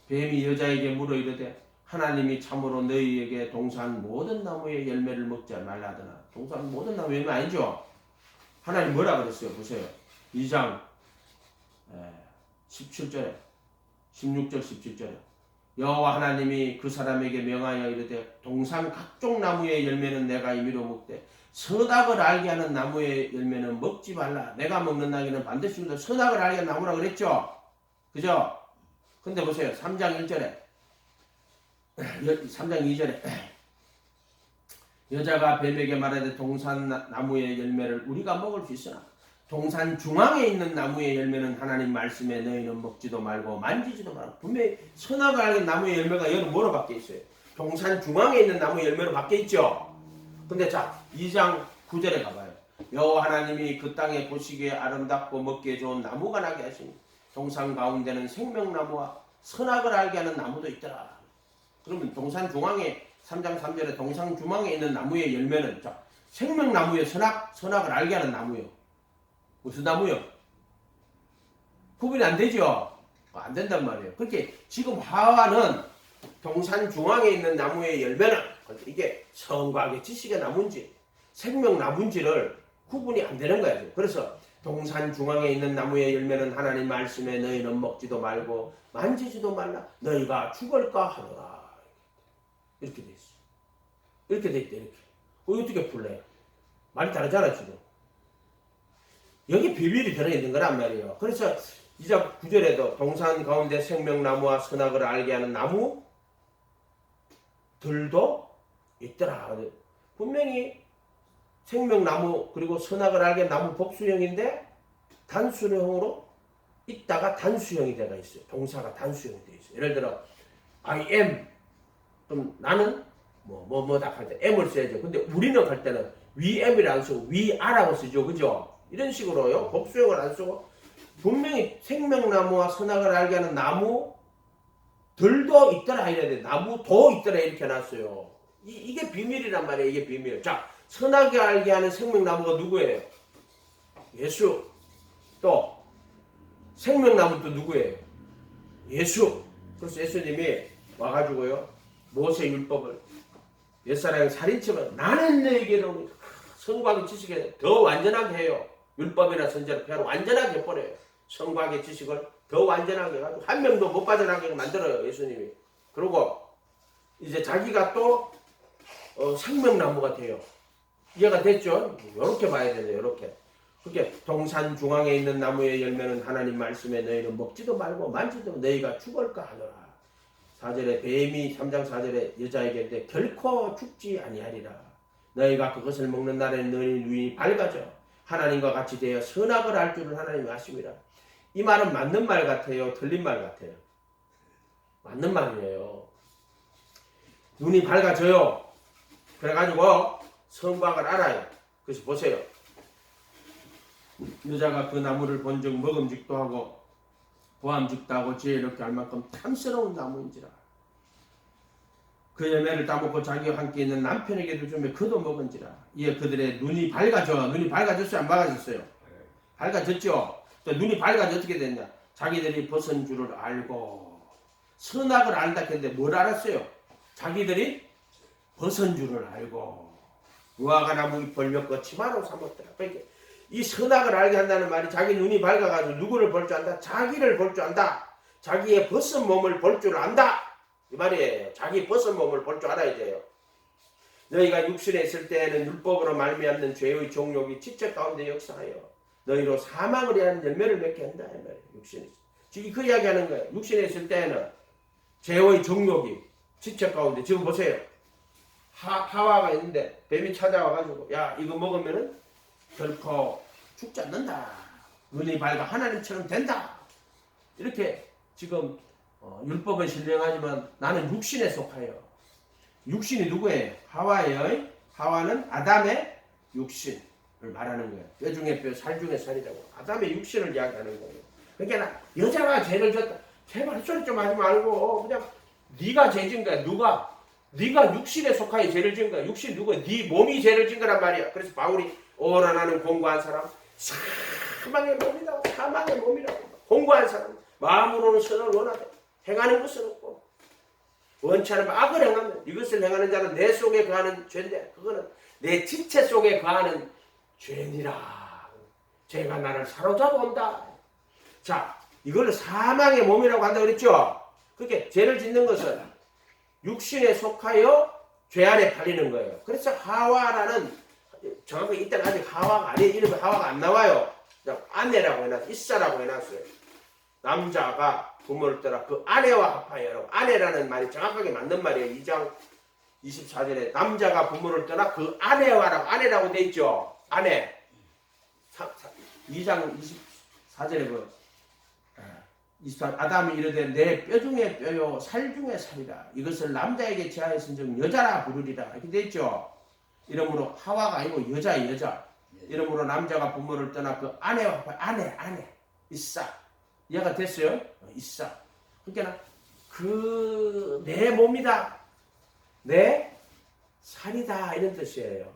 뱀이 여자에게 물어 이르되 하나님이 참으로 너희에게 동산 모든 나무의 열매를 먹지 말라 하더나. 동산 모든 나무 열매 아니죠? 하나님 뭐라 그랬어요? 보세요. 2장 17절에 16절 17절에 여호와 하나님이 그 사람에게 명하여 이르되 동산 각종 나무의 열매는 내가 임의로 먹되 선악을 알게 하는 나무의 열매는 먹지 말라. 내가 먹는 나무는 반드시 선악을 알게 하는 나무라 그랬죠? 그죠? 근데 보세요. 3장 1절에 3장 2절에 여자가 뱀에게 말하되 동산 나무의 열매를 우리가 먹을 수 있으나 동산 중앙에 있는 나무의 열매는 하나님 말씀에 너희는 먹지도 말고 만지지도 말고. 분명히 선악을 알게 나무의 열매가 여러 뭐로 바뀌어 있어요? 동산 중앙에 있는 나무의 열매로 바뀌어 있죠. 근데 자 2장 9절에 가봐요. 여호와 하나님이 그 땅에 보시기에 아름답고 먹기에 좋은 나무가 나게 하시니 동산 가운데는 생명나무와 선악을 알게 하는 나무도 있더라. 그러면 동산 중앙에 3장 3절에 동산 중앙에 있는 나무의 열매는 자 생명나무의 선악을 알게 하는 나무요. 무슨 나무요? 구분이 안 되죠? 안 된단 말이에요. 그렇게 지금 하와는 동산 중앙에 있는 나무의 열매는 이게 성과학의 지식의 나무인지 생명나무인지를 구분이 안 되는 거예요. 그래서 동산 중앙에 있는 나무의 열매는 하나님 말씀에 너희는 먹지도 말고 만지지도 말라. 너희가 죽을까 하노라. 이렇게 돼 있어. 이렇게 돼 있대. 이렇게. 어떻게 풀래요? 말이 다르잖아 지금. 여기 비밀이 들어있는 거란 말이에요. 그래서 2장 9절에도 동산 가운데 생명나무와 선악을 알게 하는 나무들도 있더라. 분명히 생명나무 그리고 선악을 알게 하는 나무 복수형인데 단수형으로 있다가 단수형이 되어 있어요. 동사가 단수형이 되어 있어요. 예를 들어 I am 그럼 나는 뭐다 할 때 am을 써야죠. 근데 우리는 할 때는 we am이라 안 쓰고 we are라고 쓰죠. 그죠? 이런 식으로요. 복수형을 안 쓰고 분명히 생명나무와 선악을 알게 하는 나무들도 있더라 이래야 돼. 나무도 있더라 이렇게 해놨어요. 이게 비밀이란 말이에요. 이게 비밀. 자, 선악을 알게 하는 생명나무가 누구예요? 예수. 또 생명나무 또 누구예요? 예수. 그래서 예수님이 와가지고요. 모세 율법을 옛사람이 살인치면 나는 너에게로 성과학의 지식에 더 완전하게 해요. 율법이나 선지자를 폐하고 완전하게 해버려요. 성과학의 지식을 더 완전하게 해가지고 한 명도 못 빠져나가게 만들어요. 예수님이. 그리고 이제 자기가 또 생명나무가 돼요. 이해가 됐죠? 이렇게 봐야 되네요. 이렇게. 그렇게 동산 중앙에 있는 나무의 열매는 하나님 말씀에 너희는 먹지도 말고 만지도 너희가 죽을까 하노라. 4절에 뱀이 3장 4절에 여자에게 이르되 결코 죽지 아니하리라. 너희가 그것을 먹는 날에는 너희 눈이 밝아져 하나님과 같이 되어 선악을 알 줄을 하나님이 아심이라. 이 말은 맞는 말 같아요? 틀린 말 같아요? 맞는 말이에요. 눈이 밝아져요. 그래가지고 선악을 알아요. 그래서 보세요. 여자가 그 나무를 본즉 먹음직도 하고 보암직도 하고 지혜롭게 할 만큼 탐스러운 나무인지라. 그 열매를 따먹고 자기와 함께 있는 남편에게도 주며 그도 먹은지라. 이에 그들의 눈이 밝아져. 눈이 밝아졌어요? 안 밝아졌어요? 밝아졌죠? 또 눈이 밝아져 어떻게 됐냐? 자기들이 벗은 줄을 알고 선악을 알다 했는데 뭘 알았어요? 자기들이 벗은 줄을 알고 무화과 나무 잎을 엮어 치마로 삼았더라. 그러니까 이 선악을 알게 한다는 말이 자기 눈이 밝아가지고 누구를 볼 줄 안다? 자기를 볼 줄 안다. 자기의 벗은 몸을 볼 줄 안다. 이 말이에요. 자기 벗은 몸을 볼 줄 알아야 돼요. 너희가 육신에 있을 때에는 율법으로 말미암는 죄의 종욕이 지체 가운데 역사하여 너희로 사망을 위한 열매를 맺게 한다. 이 말이에요. 육신에 있을 때. 지금 그 이야기하는 거예요. 육신에 있을 때에는 죄의 종욕이 지체 가운데 지금 보세요. 하와가 있는데 뱀이 찾아와가지고 야 이거 먹으면은 결코 죽지 않는다. 눈이 밝아 하나님처럼 된다. 이렇게 지금 율법은 신령하지만 나는 육신에 속하여. 육신이 누구예요? 하와예요. 하와는 아담의 육신을 말하는 거예요. 뼈 중에 뼈, 살 중에 살이라고. 아담의 육신을 이야기하는 거예요. 그러니까 여자가 죄를 졌다. 제발 소리 좀 하지 말고 그냥 네가 죄 진 거야. 누가? 네가 육신에 속하여 죄를 진 거야. 육신 누구야? 네 몸이 죄를 진 거란 말이야. 그래서 바울이 오라나는 공고한 사람 사망의 몸이다. 사망의 몸이라고. 공고한 사람 마음으로는 선을 원하되 행하는 것은 없고 원치 않으면 악을 행하면 이것을 행하는 자는 내 속에 거하는 죄인데 그거는 내 지체 속에 거하는 죄니라. 죄가 나를 사로잡아온다. 자, 이걸 사망의 몸이라고 한다고 그랬죠. 그렇게 죄를 짓는 것은 육신에 속하여 죄 아래 팔리는 거예요. 그래서 하와라는 정확히 이때는 아직 하와가 아니에요. 이름이 하와가 안 나와요. 아내라고 해놨어요. 이사라고 해놨어요. 남자가 부모를 떠나 그 아내와 합하여. 아내라는 말이 정확하게 맞는 말이에요. 2장 24절에 남자가 부모를 떠나 그 아내와라고 아내라고 돼 있죠. 아내. 2장 24절에 그 24, 아담이 이르되 내 뼈 중에 뼈요 살 중에 살이라 이것을 남자에게 제하였은즉 여자라 부르리라 이렇게 돼 있죠. 이러므로 하와가 아니고 여자 이러므로 남자가 부모를 떠나 그 아내와 아내 이사 이해가 됐어요? 이사 그러니까 그 내 몸이다 내 살이다 이런 뜻이에요.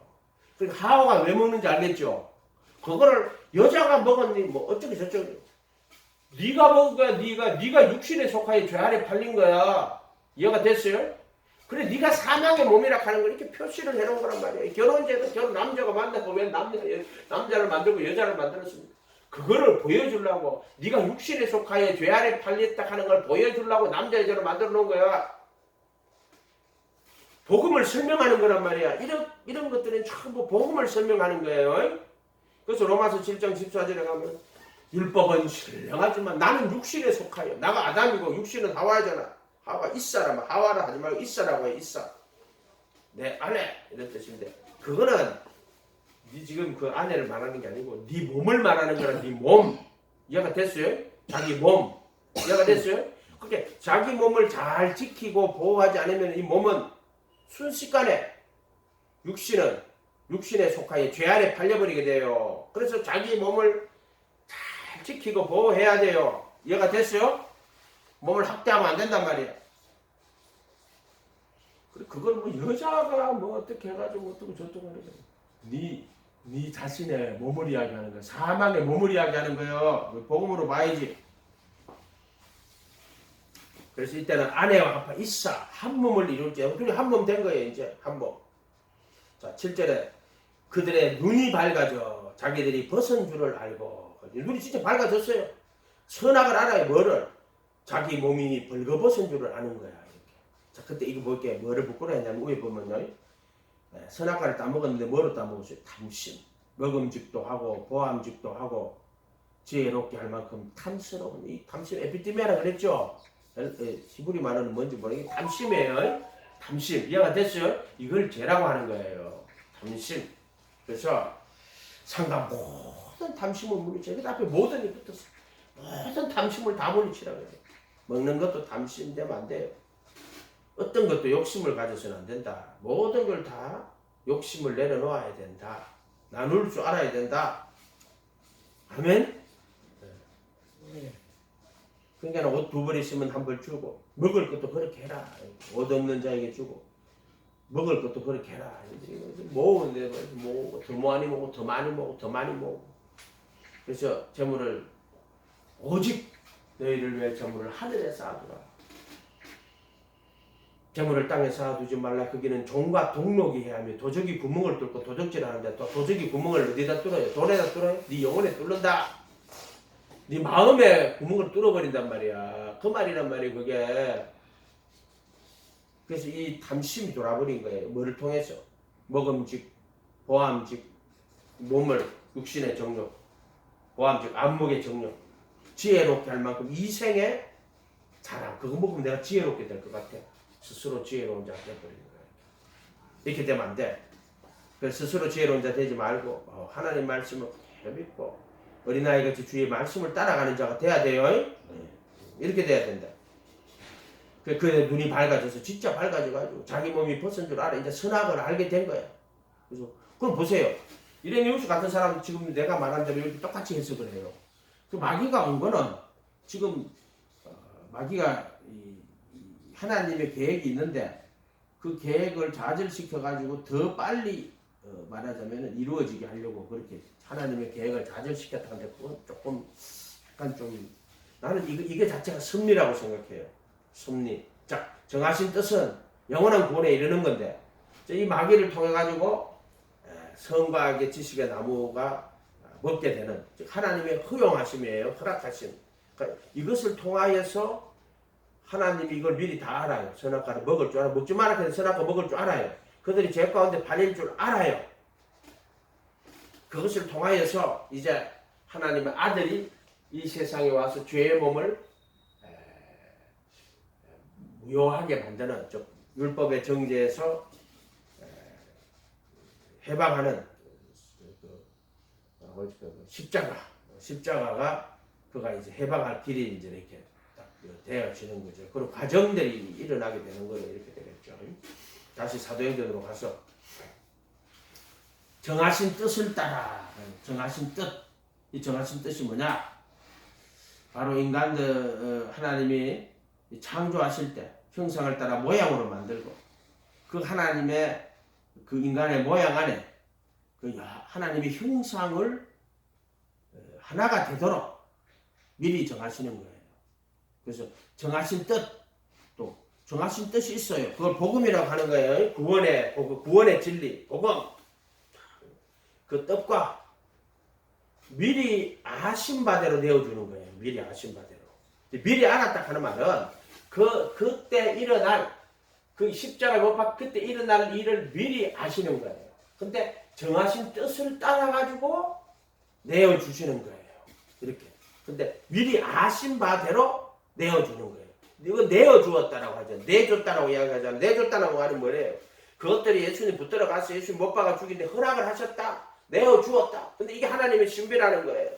그러니까 하와가 왜 먹는지 알겠죠? 그거를 여자가 먹었니 뭐 어쩌고 저쩌고 네가 먹은 거야. 네가 육신에 속하여 죄 아래 팔린 거야. 이해가 됐어요? 그래 네가 사망의 몸이라 하는 걸 이렇게 표시를 해놓은 거란 말이에요. 결혼제도 결혼 남자가 만나고 왜 남자를 만들고 여자를 만들었습니까? 그거를 보여주려고 네가 육신에 속하여 죄 아래 팔렸다 하는 걸 보여주려고 남자 여자를 만들어 놓은 거야. 복음을 설명하는 거란 말이야. 이런 것들은 전부 복음을 설명하는 거예요. 그래서 로마서 7장 14절에 가면 율법은 신령하지만 나는 육신에 속하여 나가 아담이고 육신은 하와잖아. 하와 이사라 하와라 하지 말고 이사라고 해. 이사 내 아내 이런 뜻인데 그거는 네 지금 그 아내를 말하는 게 아니고 네 몸을 말하는 거라. 네 몸 이해가 됐어요? 자기 몸 이해가 됐어요? 그렇게 자기 몸을 잘 지키고 보호하지 않으면 이 몸은 순식간에 육신에 속하여 죄 아래 팔려버리게 돼요. 그래서 자기 몸을 잘 지키고 보호해야 돼요. 이해가 됐어요? 몸을 학대하면 안 된단 말이야. 그걸 뭐 여자가 뭐 어떻게 해가지고 어떻게 저쩌고 하는 거야. 네 자신의 몸을 이야기하는 거야. 사망의 몸을 이야기하는 거예요. 복음으로 봐야지. 그래서 이때는 아내와 아빠 이사 한 몸을 이룰지. 둘이 한 몸 된 거예요. 이제 한 몸. 자 7절에 그들의 눈이 밝아져 자기들이 벗은 줄을 알고 눈이 진짜 밝아졌어요. 선악을 알아요. 뭐를? 자기 몸이 벌거벗은 줄을 아는 거야. 이렇게. 자 그때 이거 볼게요. 뭐를 부끄러워 했냐면 위에 보면요. 선악과를 따먹었는데 뭐로 따먹었어요? 탐심. 먹음직도 하고 보암직도 하고 지혜롭게 할 만큼 탐스러운 이 탐심 에피티메라 그랬죠. 히브리 말은 뭔지 모르겠는데 탐심이에요. 탐심 이해가 됐어요? 이걸 죄라고 하는 거예요. 탐심. 그래서 상당 모든 탐심을 물리쳐. 그 앞에 모든이 붙었어. 모든 탐심을 다 물리치라고 해요. 먹는 것도 탐심되면 안 돼요. 어떤 것도 욕심을 가져서는 안 된다. 모든 걸 다 욕심을 내려놓아야 된다. 나눌 줄 알아야 된다. 아멘? 그러니까 옷 두 벌 있으면 한 벌 주고 먹을 것도 그렇게 해라. 옷 없는 자에게 주고 먹을 것도 그렇게 해라. 모으는데 뭐 더 많이 먹고 더 많이 먹고 더 많이 먹고 그래서 재물을 오직 너희를 위해 재물을 하늘에 쌓아두라. 재물을 땅에 쌓아두지 말라. 거기는 종과 동록이 해하며 도적이 구멍을 뚫고 도적질하는데 또 도적이 구멍을 어디다 뚫어요? 돈에다 뚫어요? 네 영혼에 뚫는다. 네 마음에 구멍을 뚫어버린단 말이야. 그 말이란 말이에요. 그게. 그래서 이 탐심이 돌아버린 거예요. 뭐를 통해서? 먹음직, 보암직, 몸을 육신의 정욕, 보암직, 안목의 정욕, 지혜롭게 할 만큼 이생의 자랑. 그거 먹으면 내가 지혜롭게 될 것 같아. 스스로 지혜로운 자가 되어버리는 거예요. 이렇게 되면 안 돼. 그래서 스스로 지혜로운 자 되지 말고 하나님 말씀을 믿고 어린아이같이 주의 말씀을 따라가는 자가 돼야 돼요. 이렇게 돼야 된다. 그 눈이 밝아져서 진짜 밝아져가지고 자기 몸이 벗은 줄 알아. 이제 선악을 알게 된 거야. 그래서 그럼 보세요. 이레니우스 같은 사람 지금 내가 말한 대로 이렇게 똑같이 해석을 해요. 그 마귀가 온 거는 지금 마귀가 하나님의 계획이 있는데 그 계획을 좌절시켜가지고 더 빨리 말하자면 이루어지게 하려고 그렇게 하나님의 계획을 좌절시켰다는데 그건 조금 약간 좀 나는 이게 자체가 섭리라고 생각해요. 섭리. 자, 정하신 뜻은 영원한 구원에 이르는 건데 이 마귀를 통해 가지고 성과의 지식의 나무가 먹게 되는 즉 하나님의 허용하심이에요. 허락하심. 그러니까 이것을 통하여서 하나님이 이걸 미리 다 알아요. 선악과를 먹을 줄 알아요. 먹지 마라 해서 선악과 먹을 줄 알아요. 그들이 죄 가운데 팔릴 줄 알아요. 그것을 통하여서 이제 하나님의 아들이 이 세상에 와서 죄의 몸을 무효하게 만드는 즉 율법의 정죄에서 해방하는 십자가 십자가가 그가 이제 해방할 길이 이제 이렇게 딱 되어지는 거죠. 그리고 과정들이 일어나게 되는 거로 이렇게 되겠죠. 다시 사도행전으로 가서 정하신 뜻을 따라. 정하신 뜻. 이 정하신 뜻이 뭐냐? 바로 인간들 하나님이 창조하실 때 형상을 따라 모양으로 만들고 그 하나님의 그 인간의 모양 안에 그 하나님의 형상을 하나가 되도록 미리 정하시는 거예요. 그래서 정하신 뜻, 또 정하신 뜻이 있어요. 그걸 복음이라고 하는 거예요. 구원의 진리, 복음. 그 뜻과 미리 아신 바대로 내어주는 거예요. 미리 아신 바대로. 미리 알았다 하는 말은 그때 일어날 그 십자가 못 박혀 그때 일어날 일을 미리 아시는 거예요. 근데 정하신 뜻을 따라가지고 내어주시는 거예요. 이렇게. 근데 미리 아신 바대로 내어주는 거예요. 이거 내어주었다라고 하죠. 내줬다라고 이야기하잖아요. 내줬다라고 하는 뭐래요? 그것들이 예수님 붙들어 가서 예수님 못 박아 죽이는데 허락을 하셨다. 내어주었다. 근데 이게 하나님의 신비라는 거예요.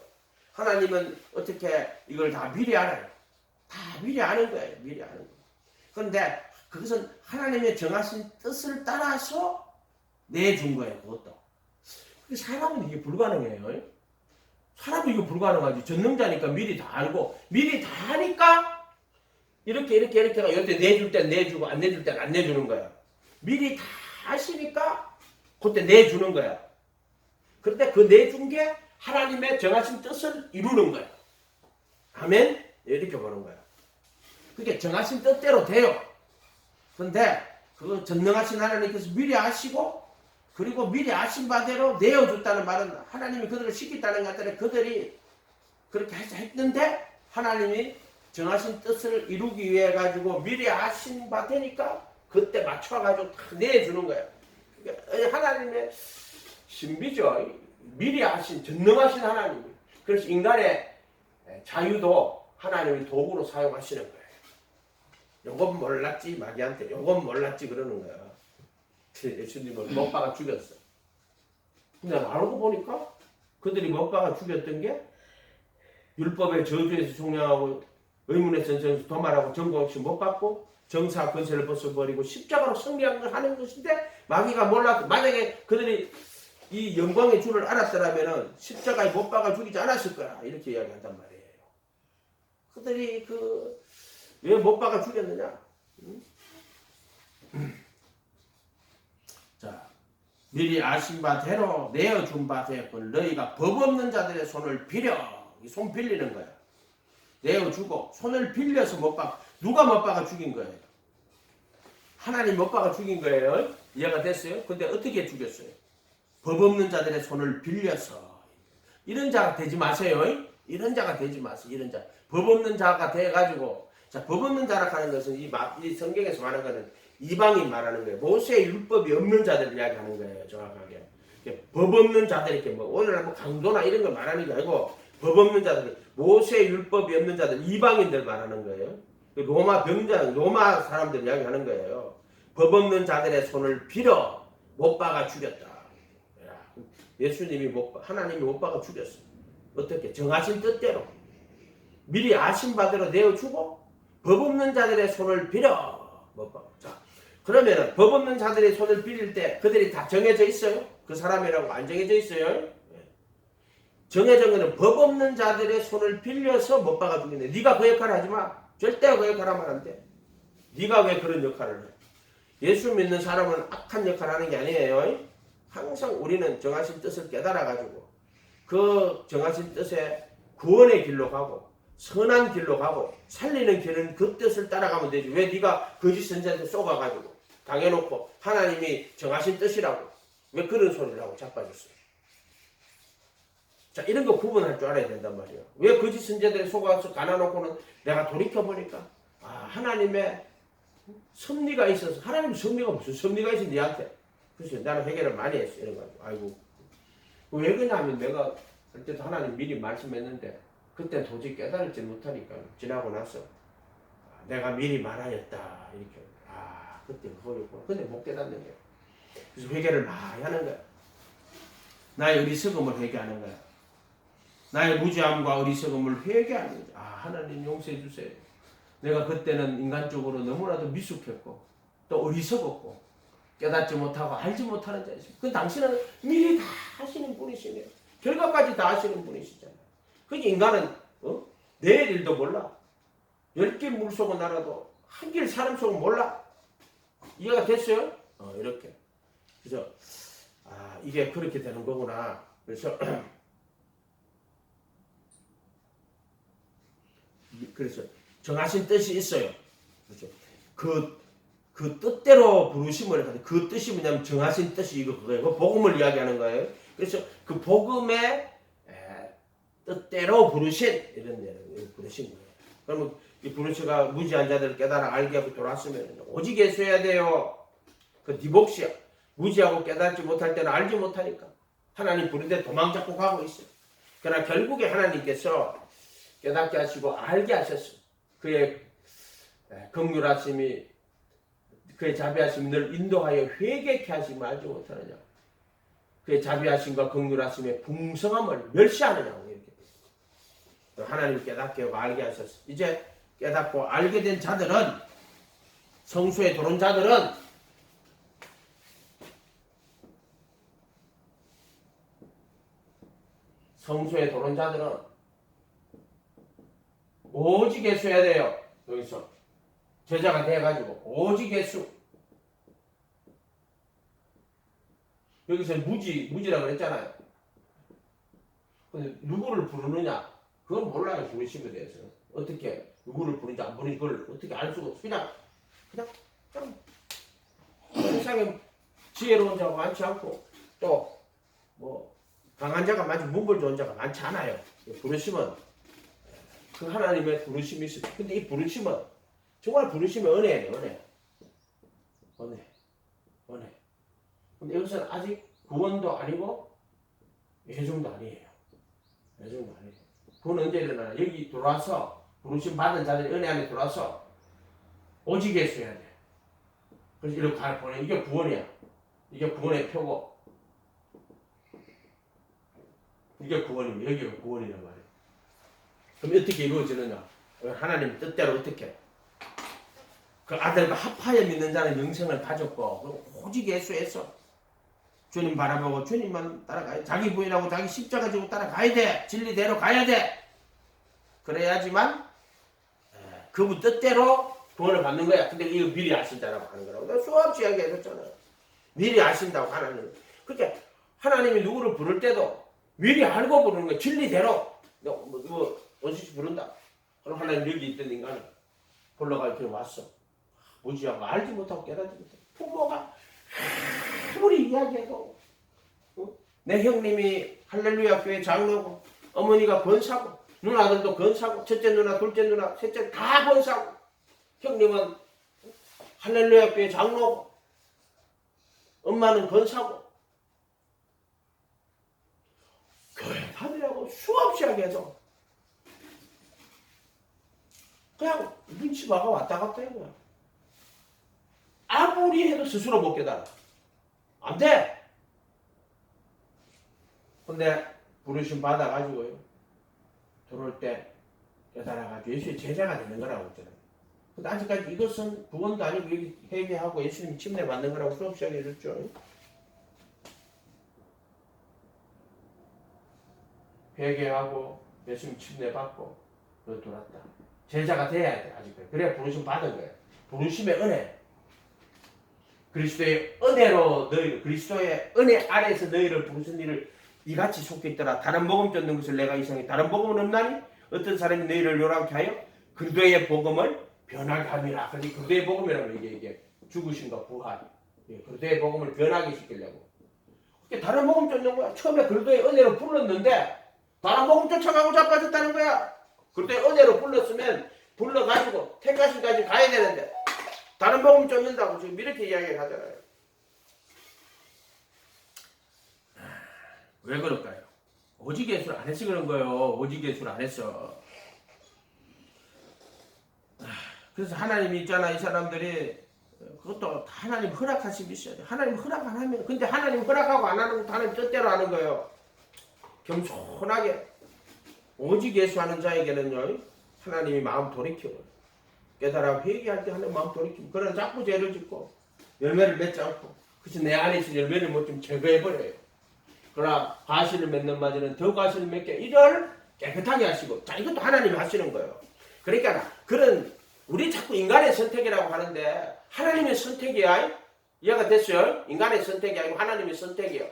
하나님은 어떻게 이걸 다 미리 알아요. 다 미리 아는 거예요. 미리 아는 거예요. 그런데 그것은 하나님의 정하신 뜻을 따라서 내준 거예요. 그것도. 사람은 이게 불가능해요. 사람은 이거 불가능하지. 전능자니까 미리 다 알고 미리 다 하니까 이렇게 이때 내줄 땐 내주고 안 내줄 땐 안 내주는 거야. 미리 다 하시니까 그때 내주는 거야. 그런데 그 내준 게 하나님의 정하신 뜻을 이루는 거야. 아멘? 이렇게 보는 거야. 그게 정하신 뜻대로 돼요. 그런데 그 전능하신 하나님께서 미리 아시고 그리고 미리 아신 바대로 내어줬다는 말은 하나님이 그들을 시켰다는 것 같더니 그들이 그렇게 했는데 하나님이 정하신 뜻을 이루기 위해 가지고 미리 아신 바 되니까 그때 맞춰가지고 다 내주는 거예요. 그러니까 하나님의 신비죠. 미리 아신 전능하신 하나님. 그래서 인간의 자유도 하나님이 도구로 사용하시는 거예요. 요건 몰랐지 마귀한테 요건 몰랐지 그러는 거야. 예수님을 못 박아 죽였어. 근데 알고 보니까 그들이 못 박아 죽였던 게 율법의 저주에서 종량하고 의문의 전쟁에서 도말하고 정복 없이 못 받고 정사 권세를 벗어버리고 십자가로 승리하는 것인데 마귀가 몰랐고 만약에 그들이 이 영광의 주를 알았더라면 십자가에 못 박아 죽이지 않았을 거야. 이렇게 이야기한단 말이에요. 그들이 왜 못 박아 죽였느냐? 자, 미리 아신 바대로 내어준 바 되었고 너희가 법 없는 자들의 손을 빌려 손 빌리는 거야. 내어주고 손을 빌려서 못 박아 누가 못 박아 죽인 거예요? 하나님 못 박아 죽인 거예요. 이해가 됐어요? 근데 어떻게 죽였어요? 법 없는 자들의 손을 빌려서 이런 자가 되지 마세요. 이런 자가 되지 마세요. 이런 자. 법 없는 자가 돼가지고 자, 법 없는 자라 하는 것은 이 성경에서 말하는 것은 이방인 말하는 거예요. 모세의 율법이 없는 자들 이야기하는 거예요. 정확하게. 법 없는 자들 이렇게 오늘 강도나 이런 걸 말하는 게 아니고 법 없는 자들, 모세의 율법이 없는 자들 이방인들 말하는 거예요. 로마 병장, 로마 사람들 이야기하는 거예요. 법 없는 자들의 손을 빌어 못 박아 죽였다. 예수님이 하나님이 못 박아 죽였어. 어떻게? 정하신 뜻대로 미리 아신 바대로 내어주고 법 없는 자들의 손을 빌어 못 박아. 자, 그러면은 법 없는 자들의 손을 빌릴 때 그들이 다 정해져 있어요? 그 사람이라고 안 정해져 있어요? 정해진 거는 법 없는 자들의 손을 빌려서 못 박아 죽이네. 네가 그 역할을 하지 마. 절대 그 역할 하면 안 돼. 네가 왜 그런 역할을 해? 예수 믿는 사람은 악한 역할을 하는 게 아니에요. 항상 우리는 정하신 뜻을 깨달아가지고 그 정하신 뜻에 구원의 길로 가고 선한 길로 가고 살리는 길은 그 뜻을 따라가면 되지. 왜 네가 거짓 선지자한테 쏘가가지고 당해놓고 하나님이 정하신 뜻이라고 왜 그런 소리를 하고 자빠졌어요? 자, 이런 거 구분할 줄 알아야 된단 말이에요. 왜 거짓 선지자들이 속아서 가놔놓고는 내가 돌이켜보니까 하나님의 섭리가 있어서 하나님 섭리가 무슨 섭리가 있어 니한테. 그래서 나는 회개를 많이 했어. 이런 거 아이고 왜 그러냐면 내가 그때도 하나님 미리 말씀했는데 그때 도저히 깨달을지 못하니까 지나고 나서 내가 미리 말하였다 이렇게 그때 그거였구나. 근데 못 깨닫는 거야. 그래서 회개를 많이 하는 거야. 나의 어리석음을 회개하는 거야. 나의 무지함과 어리석음을 회개하는 거죠. 아, 하나님 용서해 주세요. 내가 그때는 인간적으로 너무나도 미숙했고 또 어리석었고 깨닫지 못하고 알지 못하는 자였습니다. 그 당신은 미리 다 하시는 분이시네요. 결과까지 다 하시는 분이시잖아요. 그 인간은 내일 일도 몰라. 10길 물속은 알아도 한 길 사람 속은 몰라. 이해가 됐어요? 이렇게. 그래서 이게 그렇게 되는 거구나. 그래서 정하신 뜻이 있어요. 그렇죠? 그 뜻대로 부르심을 하는데 그 뜻이 뭐냐면 정하신 뜻이 이거 그거예요. 그 복음을 이야기하는 거예요. 그래서 그 복음의 뜻대로 부르신 이런 내용 부르신 거예요. 그러면 이 부르시가 무지한 자들을 깨달아 알게 하고 돌았으면 오직 예수해야 돼요. 그 디복시야. 무지하고 깨닫지 못할 때는 알지 못하니까 하나님 부르는데 도망잡고 가고 있어요. 그러나 결국에 하나님께서 깨닫게 하시고 알게 하셨어요. 그의 긍휼하심이 그의 자비하심이 늘 인도하여 회개케 하심을 알지 못하느냐. 그의 자비하심과 긍휼하심의 풍성함을 멸시하느냐고 이렇게 하나님 깨닫게 하고 알게 하셨어요. 이제 깨닫고 알게 된 자들은 성수에 들어온 자들은 오직 예수 해야 돼요. 여기서 제자가 돼가지고 오직 예수. 여기서 무지라고 그랬잖아요. 근데 누구를 부르느냐? 그건 몰라요. 부르심에 대해서 어떻게 누구를 부르는지 안 부르는지 그걸 어떻게 알 수가 없어. 그냥 세상에 지혜로운 자가 많지 않고 또 뭐 강한 자가 많지 문벌 좋은 자가 많지 않아요. 부르심은 그 하나님의 부르심이 있어요. 근데 이 부르심은 정말 부르심의 은혜예요. 은혜. 근데 여기서는 아직 구원도 아니고 예정도 아니에요. 구원은 언제 일어나나? 여기 들어와서 부르심 받은 자들이 은혜 안에 들어와서 오직 예수 해야 돼. 그래서 이렇게 보내. 이게 구원이야. 이게 구원의 표고. 이게 구원입니다. 여기가 구원이란 말이에요. 그럼 어떻게 이루어지느냐? 하나님 뜻대로 어떻게? 그 아들과 합하여 믿는 자는 영생을 가졌고 오직 예수에서 주님 바라보고 주님만 따라가야 돼. 자기 부인하고 자기 십자가 지고 따라가야 돼. 진리대로 가야 돼. 그래야지만 그분 뜻대로 구원을 받는 거야. 근데 이거 미리 아신다라고 하는 거라고. 내가 수없이 이야기해줬잖아요. 미리 아신다고 하나님. 그러니까 하나님이 누구를 부를 때도 미리 알고 부르는 거야. 진리대로. 원수씨 부른다. 그럼 하나님 여기 있던 인간을 불러가 이렇게 왔어. 무지하고 알지 못하고 깨닫지 못하고 부모가 아무리 이야기해도 내 형님이 할렐루야 교회 장로고 어머니가 권사고 누나들도 권사고 첫째 누나 둘째 누나 셋째 다 권사고 형님은 할렐루야 교회 장로고 엄마는 권사고 교회 다니라고 수없이 하게해서 그냥 눈치 봐가 왔다 갔다 한 거야. 아무리 해도 스스로 못 깨달아. 안 돼! 근데 부르심 받아가지고요. 들어올 때 깨달아가지고 예수의 제자가 되는 거라고 했잖아요. 근데 아직까지 이것은 구원도 아니고 여기 회개하고 예수님 침례 받는 거라고 수없이 해줬죠. 회개하고 예수님 침례 받고 너 돌았다. 제자가 돼야 돼. 아직까지. 그래야 부르심 받은 거예요. 부르심의 은혜. 그리스도의 은혜로 그리스도의 은혜 아래에서 너희를 부르신 일을 이같이 속해 있더라. 다른 복음 듣는 것을 내가 이상해. 다른 복음은 없나니? 어떤 사람이 너희를 요란케 하여 그리스도의 복음을 변하게 함이라. 그래서 그리스도의 복음이라면 이게 죽으심과 부활. 그리스도의 복음을 변하게 시키려고. 다른 복음 쫓는 거야. 처음에 그리스도의 은혜로 불렀는데 다른 복음 쫓아가고 자빠졌다는 거야. 그리스도의 은혜로 불러가지고 택하신까지 가야 되는데 다른 복음 쫓는다고 지금 이렇게 이야기를 하잖아요. 왜 그럴까요? 오직 예수를 안 해서 그런 거예요. 오직 예수를 안 했어. 그래서 하나님이 있잖아. 이 사람들이 그것도 하나님 허락하심이 있어야 돼. 하나님 허락 안 하면 근데 하나님 허락하고 안 하는 것도 하나님 뜻대로 하는 거예요. 겸손하게 오직 예수하는 자에게는요, 하나님이 마음 돌이키고 깨달아 회개할 때 하나님 마음 돌이키고, 그러나 자꾸 죄를 짓고 열매를 맺지 않고, 그래서 내 안에 있는 열매를 뭐 좀 제거해버려요. 그러나 과실을 맺는 마저는 더 과실을 맺게 이를 깨끗하게 하시고, 자, 이것도 하나님이 하시는 거예요. 그러니까 그런 우리 자꾸 인간의 선택이라고 하는데 하나님의 선택이야. 이해가 됐어요? 인간의 선택이 아니고 하나님의 선택이에요.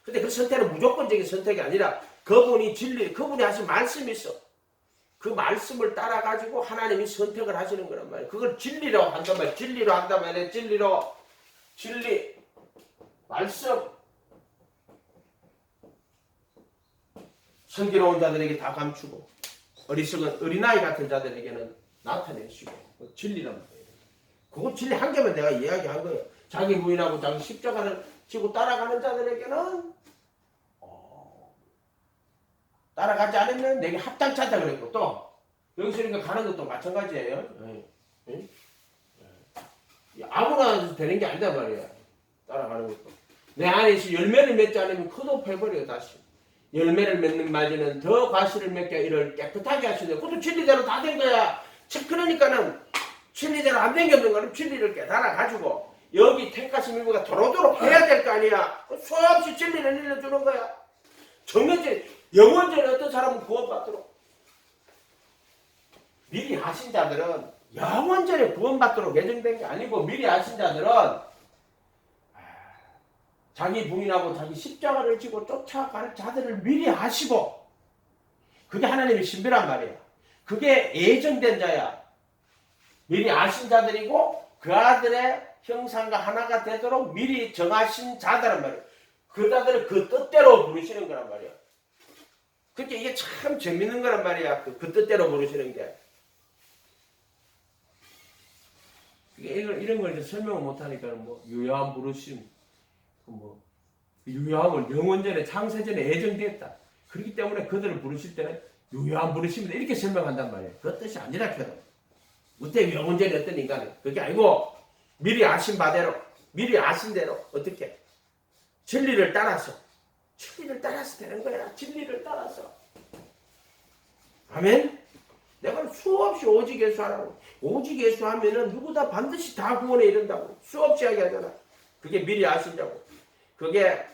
근데 그 선택은 무조건적인 선택이 아니라 그분이 진리, 그분이 하신 말씀이 있어. 그 말씀을 따라가지고 하나님이 선택을 하시는 거란 말이에요. 그걸 진리라고 한단 말이에요. 진리로 한단 말이에요. 진리로. 진리. 말씀. 성기로운 자들에게 다 감추고 어리석은 어린아이 같은 자들에게는 나타내시고 진리란 말이에요. 그거 진리 한 개만 내가 이야기한 거예요. 자기 부인하고 자기 십자가를 지고 따라가는 자들에게는 따라가지 않으면 내게 합당찮다 그랬고, 또 여기서 이렇게 가는 것도 마찬가지예요. 아무나 되는 게 아니다 말이야. 따라가는 것도 내 안에서 열매를 맺지 않으면 컷오프해버려요. 다시 열매를 맺는 말에는 더 과실을 맺게 이를 깨끗하게 하시네. 그것도 진리대로 다 된 거야. 그러니까는 진리대로 안 된 게 없는 거는 진리를 깨달아 가지고 여기 택하신 일부가 도로도록 해야 될 거 아니야. 수없이 진리를 일러주는 거야. 정면전 영원전에 어떤 사람은 구원받도록, 미리 하신 자들은 영원전에 구원받도록 예정된 게 아니고, 미리 하신 자들은 자기 부인하고 자기 십자가를 지고 쫓아갈 자들을 미리 하시고, 그게 하나님의 신비란 말이야. 그게 예정된 자야. 미리 아신 자들이고 그 아들의 형상과 하나가 되도록 미리 정하신 자들란 말이야. 그 자들을 그 뜻대로 부르시는 거란 말이야. 그러니까 이게 참 재밌는 거란 말이야. 그 뜻대로 부르시는 게. 이런 걸 설명을 못하니까 뭐 유효한 부르심, 뭐 유효함을 영원전에 창세전에 예정됐다. 그렇기 때문에 그들을 부르실 때는 유효한 부르심이다 이렇게 설명한단 말이에요. 그 뜻이 아니라 해도 어때 영원전에 어떤 인간은 그게 아니고 미리 아신 바대로, 미리 아신 대로 어떻게 진리를 따라서 되는 거야. 진리를 따라서. 아멘. 내가 수없이 오직 예수하라고. 오직 예수하면은 누구다 반드시 다 구원에 이른다고 수없이 이야기하잖아. 그게 미리 아신 자고, 그게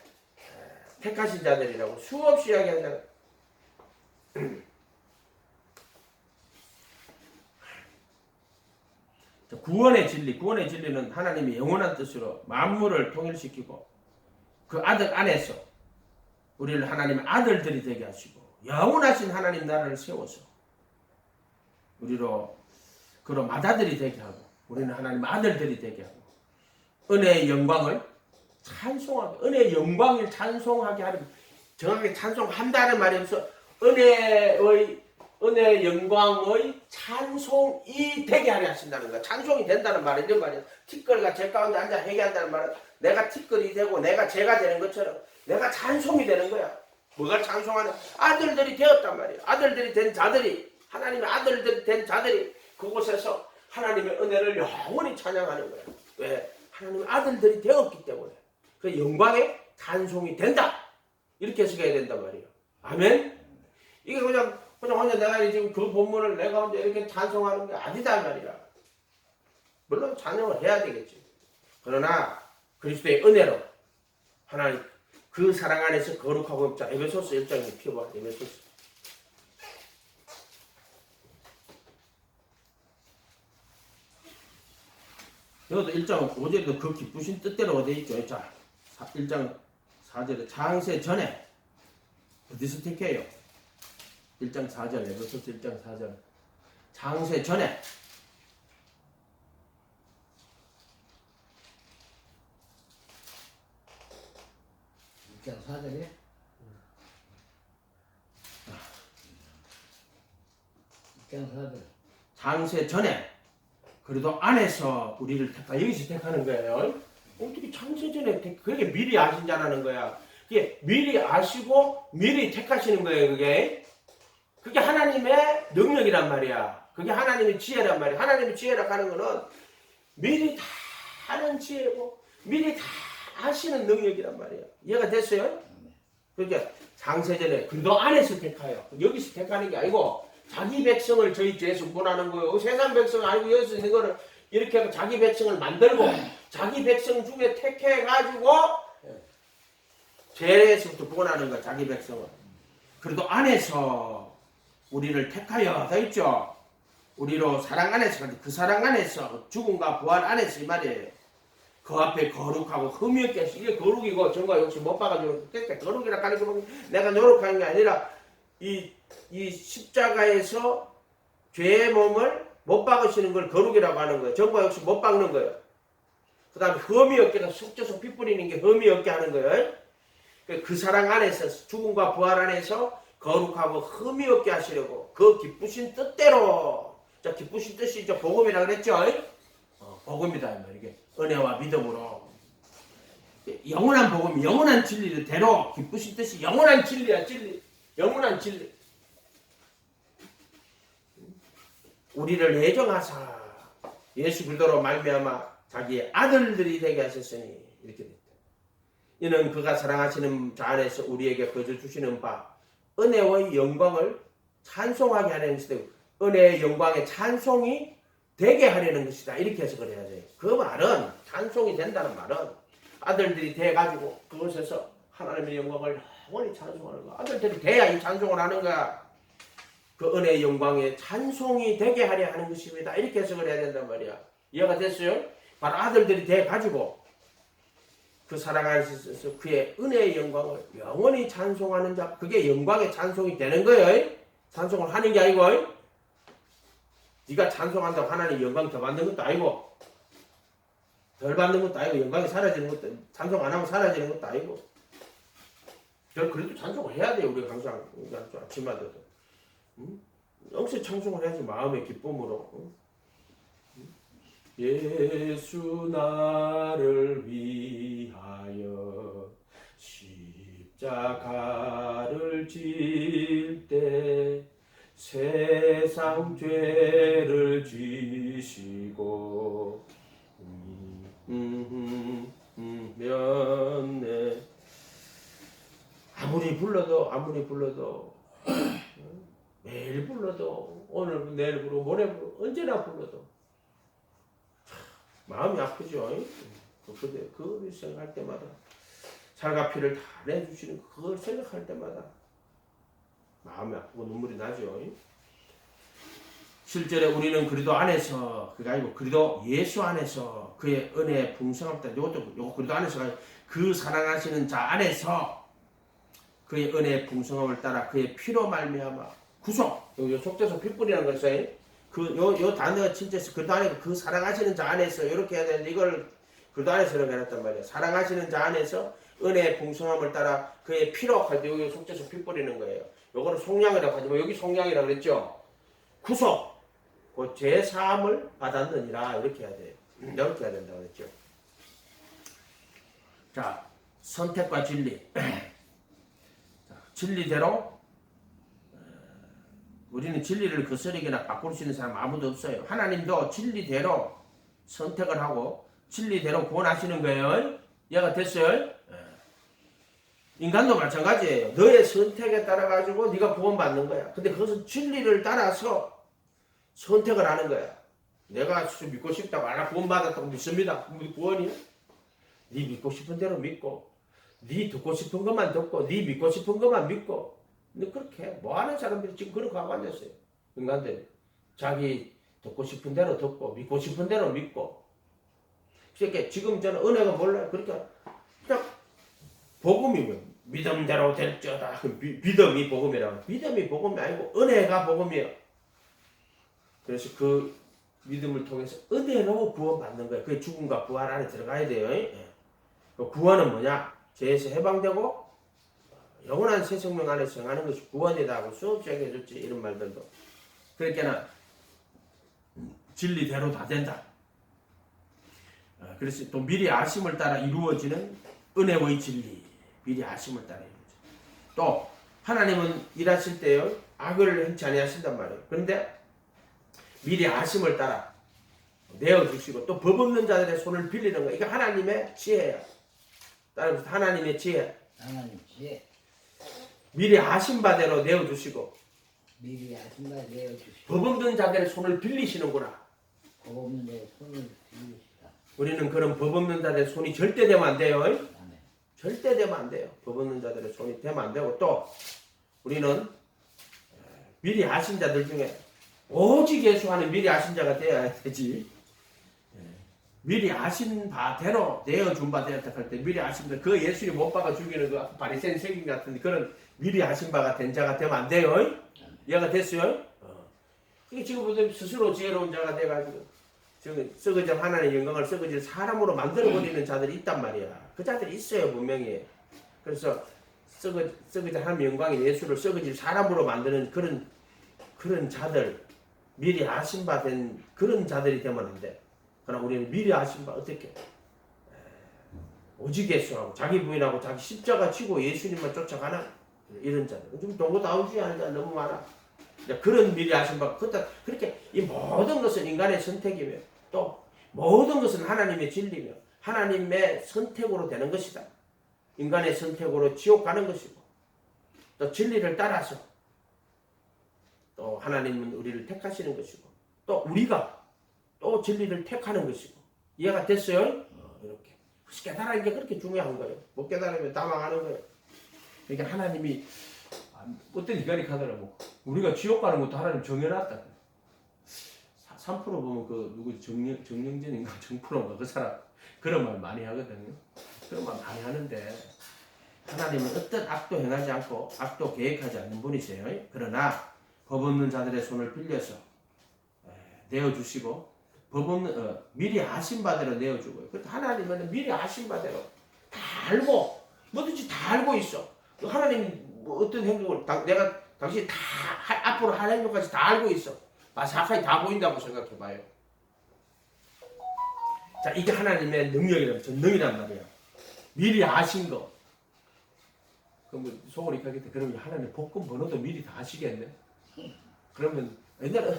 택하신 자들이라고 수없이 이야기하잖아. 구원의 진리는 하나님이 영원한 뜻으로 만물을 통일시키고 그 아들 안에서 우리를 하나님의 아들들이 되게 하시고 영원하신 하나님 나라를 세워서 우리로 그런 맏아들이 되게 하고 우리는 하나님의 아들들이 되게 하고 은혜의 영광을 찬송하게, 은혜의 영광을 찬송하게 하는, 정확하게 찬송한다는 말이 없어. 은혜의 영광의 찬송이 되게 하려 하신다는 거야. 찬송이 된다는 말이 이런 말이야. 티끌가 제 가운데 앉아 회개한다는 말은 내가 티끌이 되고 내가 제가 되는 것처럼 내가 찬송이 되는 거야. 뭐가 찬송하냐? 아들들이 되었단 말이야. 아들들이 된 자들이, 하나님의 아들들이 된 자들이 그곳에서 하나님의 은혜를 영원히 찬양하는 거야. 왜? 하나님의 아들들이 되었기 때문에. 그 영광의 찬송이 된다. 이렇게 해석해야 된단 말이에요. 아멘? 이게 그냥 혼자 내가 지금 그 본문을 내가 혼자 이렇게 찬송하는 게 아니다 말이야. 물론 찬양을 해야 되겠지. 그러나 그리스도의 은혜로 하나님 그 사랑 안에서 거룩하고 있자. 에베소서 1장에 펴봐. 에베소서. 여기도 1장 5절에도 그 기쁘신 뜻대로 어디 있죠. 자, 1장 4절에 창세 전에 어디서 택해요? 1장 4절, 에베소서 1장 4절. 창세 전에. 사절에 창세 전에 그래도 안에서 우리를 택하, 여기서 택하는 거예요. 어떻게 창세 전에 그게 미리 아신 자라는 거야. 그게 미리 아시고 미리 택하시는 거예요. 그게 하나님의 능력이란 말이야. 그게 하나님의 지혜란 말이야. 하나님의 지혜라고 하는 거는 미리 다 아는 지혜고 미리 다 아시는 능력이란 말이야. 이해가 됐어요? 그러니까 창세전에 그도 안에서 택하여 여기서 택하는 게 아니고 자기 백성을 저희 죄에서 구원하는 거예요. 세상 백성 아니고 여기서 있는 거를 이렇게 하고 자기 백성을 만들고 자기 백성 중에 택해가지고 죄에서부터 구원하는 거야. 자기 백성을. 그래도 안에서 우리를 택하여 다 있죠. 우리로 사랑 안에서 그 사랑 안에서 죽음과 부활 안에서 이 말이에요. 그 앞에 거룩하고 흠이 없게 해서 이게 거룩이고 전과 역시 못 봐가지고 그러니까 거룩이라 하는 게 내가 노력하는 게 아니라 이 십자가에서 죄의 몸을 못 박으시는 걸 거룩이라고 하는 거예요. 전과 역시 못 박는 거예요. 그 다음에 흠이 없게 속죄소 피 뿌리는 게 흠이 없게 하는 거예요. 그 사랑 안에서 죽음과 부활 안에서 거룩하고 흠이 없게 하시려고 그 기쁘신 뜻대로 자 기쁘신 뜻이 이제 복음이라고 그랬죠. 복음이다 이게 은혜와 믿음으로 영원한 복음, 영원한 진리를 대로 기쁘신 뜻이 영원한 진리야 진리, 영원한 진리. 우리를 애정하사 예수 그리스도로 말미암아 자기의 아들들이 되게 하셨으니 이렇게 됐다. 이는 그가 사랑하시는 자 안에서 우리에게 거저 주시는 바 은혜의 영광을 찬송하게 하려는 것이다. 은혜의 영광의 찬송이 되게 하려는 것이다. 이렇게 해석을 해야 돼요. 그 말은 찬송이 된다는 말은 아들들이 돼가지고 그곳에서 하나님의 영광을 영원히 찬송하는 거야. 아들들이 돼야 이 찬송을 하는 거야. 그 은혜의 영광의 찬송이 되게 하려 하는 것입니다. 이렇게 해석을 해야 된단 말이야. 이해가 됐어요? 바로 아들들이 돼가지고 그 사랑 안에서 그의 은혜의 영광을 영원히 찬송하는 자, 그게 영광의 찬송이 되는 거예요. 찬송을 하는 게 아니고 네가 찬송한다고 하나님 영광 더 받는 것도 아니고 덜 받는 것도 아니고 영광이 사라지는 것도 찬송 안 하면 사라지는 것도 아니고 그래도 찬송을 해야 돼요. 우리가 항상 아침마다도 영세 찬송을 해야지 마음의 기쁨으로. 예수 나를 위하여 십자가를 질 때 세상 죄를 지시고 면내 아무리 불러도 매일 불러도 오늘 내일 부르고 모레 부르고 언제나 불러도 마음이 아프죠. 그걸 생각할 때마다 살과 피를 다 내주시는 그걸 생각할 때마다 마음이 아프고 눈물이 나죠. 실제로 우리는 그리스도 안에서 그게 아니고 그리스도 예수 안에서 그의 은혜의 풍성함 요거 그리스도 안에서 그 사랑하시는 자 안에서 그의 은혜의 풍성함을 따라 그의 피로 말미암아 구속 요 속죄소 핏불이라는 걸 써요. 요 단어가 진짜 그리스도 안에 그 사랑하시는 자 안에서 이렇게 해야 되는데 이걸 그리스도 안에서 이렇게 해놨단 말이에요. 사랑하시는 자 안에서 은혜의 풍성함을 따라 그의 피로 할 때 여기 속죄소 핏불이는 거예요. 요거는 속량이라고 하지만 여기 속량이라고 그랬죠. 구속, 그 죄 사함을 받았느니라 이렇게 해야 돼요. 이렇게 해야 된다고 그랬죠. 자, 선택과 진리. 자, 진리대로 우리는 진리를 거스르거나 바꿀 수 있는 사람 아무도 없어요. 하나님도 진리대로 선택을 하고 진리대로 구원하시는 거예요. 이해가 됐어요? 인간도 마찬가지예요. 너의 선택에 따라 가지고 네가 구원받는 거야. 근데 그것은 진리를 따라서 선택을 하는 거야. 내가 믿고 싶다고 하나 구원받았다고 믿습니다. 구원이야? 네 믿고 싶은 대로 믿고 네 듣고 싶은 것만 듣고 네 믿고 싶은 것만 믿고 근데 그렇게 뭐 하는 사람들이 지금 그렇게 하고 앉았어요. 인간들 자기 듣고 싶은 대로 듣고 믿고 싶은 대로 믿고 그러니까 지금 저는 은혜가 몰라요. 그러니까 그냥 복음이면 믿음대로 될지어다. 믿음이 복음이라고. 믿음이 복음이 아니고 은혜가 복음이에요. 그래서 그 믿음을 통해서 은혜로 구원받는 거예요. 그게 죽음과 부활 안에 들어가야 돼요. 그 구원은 뭐냐? 죄에서 해방되고 영원한 새 생명 안에서 행하는 것이 구원이다 하고 수없이 얘기해줬지. 이런 말들도. 그러니까 진리대로 다 된다. 그래서 또 미리 아심을 따라 이루어지는 은혜의 진리. 미리 아심을 따라 이루어져. 또 하나님은 일하실 때요 악을 행치 아니하신단 말이에요. 그런데 미리 아심을 따라 내어주시고 또 법 없는 자들의 손을 빌리는 거. 이게 하나님의 지혜야. 따라서 하나님의 지혜. 하나님 지혜. 미리 아신 바대로 내어주시고 미리 아줌마 내어주시고 법 없는 자들의 손을 빌리시는구나. 법 없는 데 손을 빌리시다. 우리는 그런 법 없는 자들의 손이 절대 되면 안 돼요. 아멘. 절대 되면 안 돼요. 법 없는 자들의 손이 되면 안 되고 또 우리는 미리 아신 자들 중에 오직 예수하는 미리 아신 자가 되어야 되지. 미리 아신 바대로 내어준 바 되었다 할 때 미리 아신 바, 그 예수님 못 박아 죽이는 그 바리새인 세균 같은 그런 미리 아신 바가 된 자가 되면 안 돼요. 이해가 됐어요? 그게 지금 보세요. 스스로 지혜로운 자가 돼가지고 지금 썩어질 하나님의 영광을 썩어질 사람으로 만들어버리는 자들이 있단 말이야. 그 자들이 있어요 분명히. 그래서 썩어질 하나님의 영광이 예수를 썩어질 사람으로 만드는 그런 자들, 미리 아신 바 된 그런 자들이 되면 안 돼. 그러나 우리는 미리 아신 바 어떻게? 오직 예수하고 자기 부인하고 자기 십자가 치고 예수님만 쫓아가는 이런 자들. 좀 동고다운주의하는 자 너무 많아. 그런 미리 아신 바 그렇게 이 모든 것은 인간의 선택이며 또 모든 것은 하나님의 진리며 하나님의 선택으로 되는 것이다. 인간의 선택으로 지옥 가는 것이고 또 진리를 따라서 또 하나님은 우리를 택하시는 것이고 또 우리가 또 진리를 택하는 것이고 이해가 됐어요? 이렇게 깨달아는 게 그렇게 중요한 거예요. 못 깨달으면 다 망하는 거예요. 그러니까 하나님이 어떤 인간이 가더라고. 우리가 지옥 가는 것도 하나님 정해놨다. 3% 보면 그 누구 정영진인가 정프로인가 그 사람 그런 말 많이 하거든요. 그런 말 많이 하는데 하나님은 어떤 악도 행하지 않고 악도 계획하지 않는 분이세요. 그러나 법 없는 자들의 손을 빌려서 내어주시고 법 없는 미리 아신 바대로 내어주고요. 그런데 하나님은 미리 아신 바대로 다 알고 뭐든지 다 알고 있어. 하나님이 뭐 어떤 행동을 내가 당신이 다 앞으로 할 행동까지 다 알고 있어. 마사카이 다 보인다고 생각해봐요. 자, 이게 하나님의 능력이란 전능이란 말이야. 미리 아신 거. 그럼 뭐 소홀히 가겠다. 그러면 하나님 복권 번호도 미리 다 아시겠네. 그러면 옛날에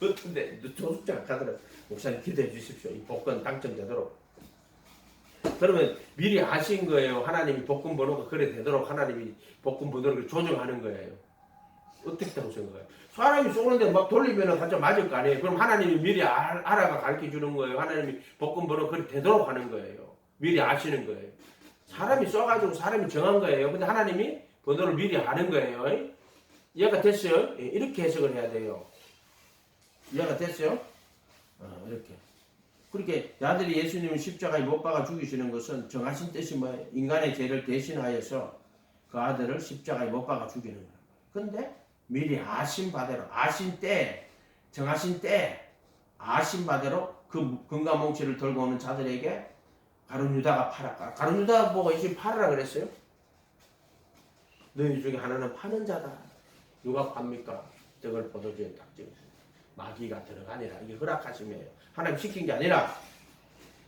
어떤데 조숙장 가더라. 목사님 기도해 주십시오. 이 복권 당첨되도록. 그러면 미리 아신 거예요. 하나님이 복권 번호가 그래 되도록 하나님이 복권 번호를 조정하는 거예요. 어떻게 다고 생각해요? 사람이 쏘는데 막 돌리면 가져 맞을 거 아니에요. 그럼 하나님이 미리 알아가 가르쳐 주는 거예요. 하나님이 복권 번호 그래 되도록 하는 거예요. 미리 아시는 거예요. 사람이 쏘가지고 사람이 정한 거예요. 근데 하나님이 번호를 미리 아는 거예요. 이해가 됐어요? 이렇게 해석을 해야 돼요. 이해가 됐어요? 이렇게. 그렇게 아들이 예수님을 십자가에 못 박아 죽이시는 것은 정하신 뜻이 뭐예요? 인간의 죄를 대신하여서 그 아들을 십자가에 못 박아 죽이는 거예요. 근데 미리 아신 바대로 아신 때 정하신 때 아신 바대로 그 금과 몽치를 들고 오는 자들에게 가룟 유다가 팔았다. 가룟 유다 보고 예수님 팔으라 그랬어요? 너희 중에 하나는 파는 자다. 누가 팝니까? 저걸 포도주에 딱 찍어. 마귀가 들어가니라. 이게 허락하심이에요. 하나님 시킨 게 아니라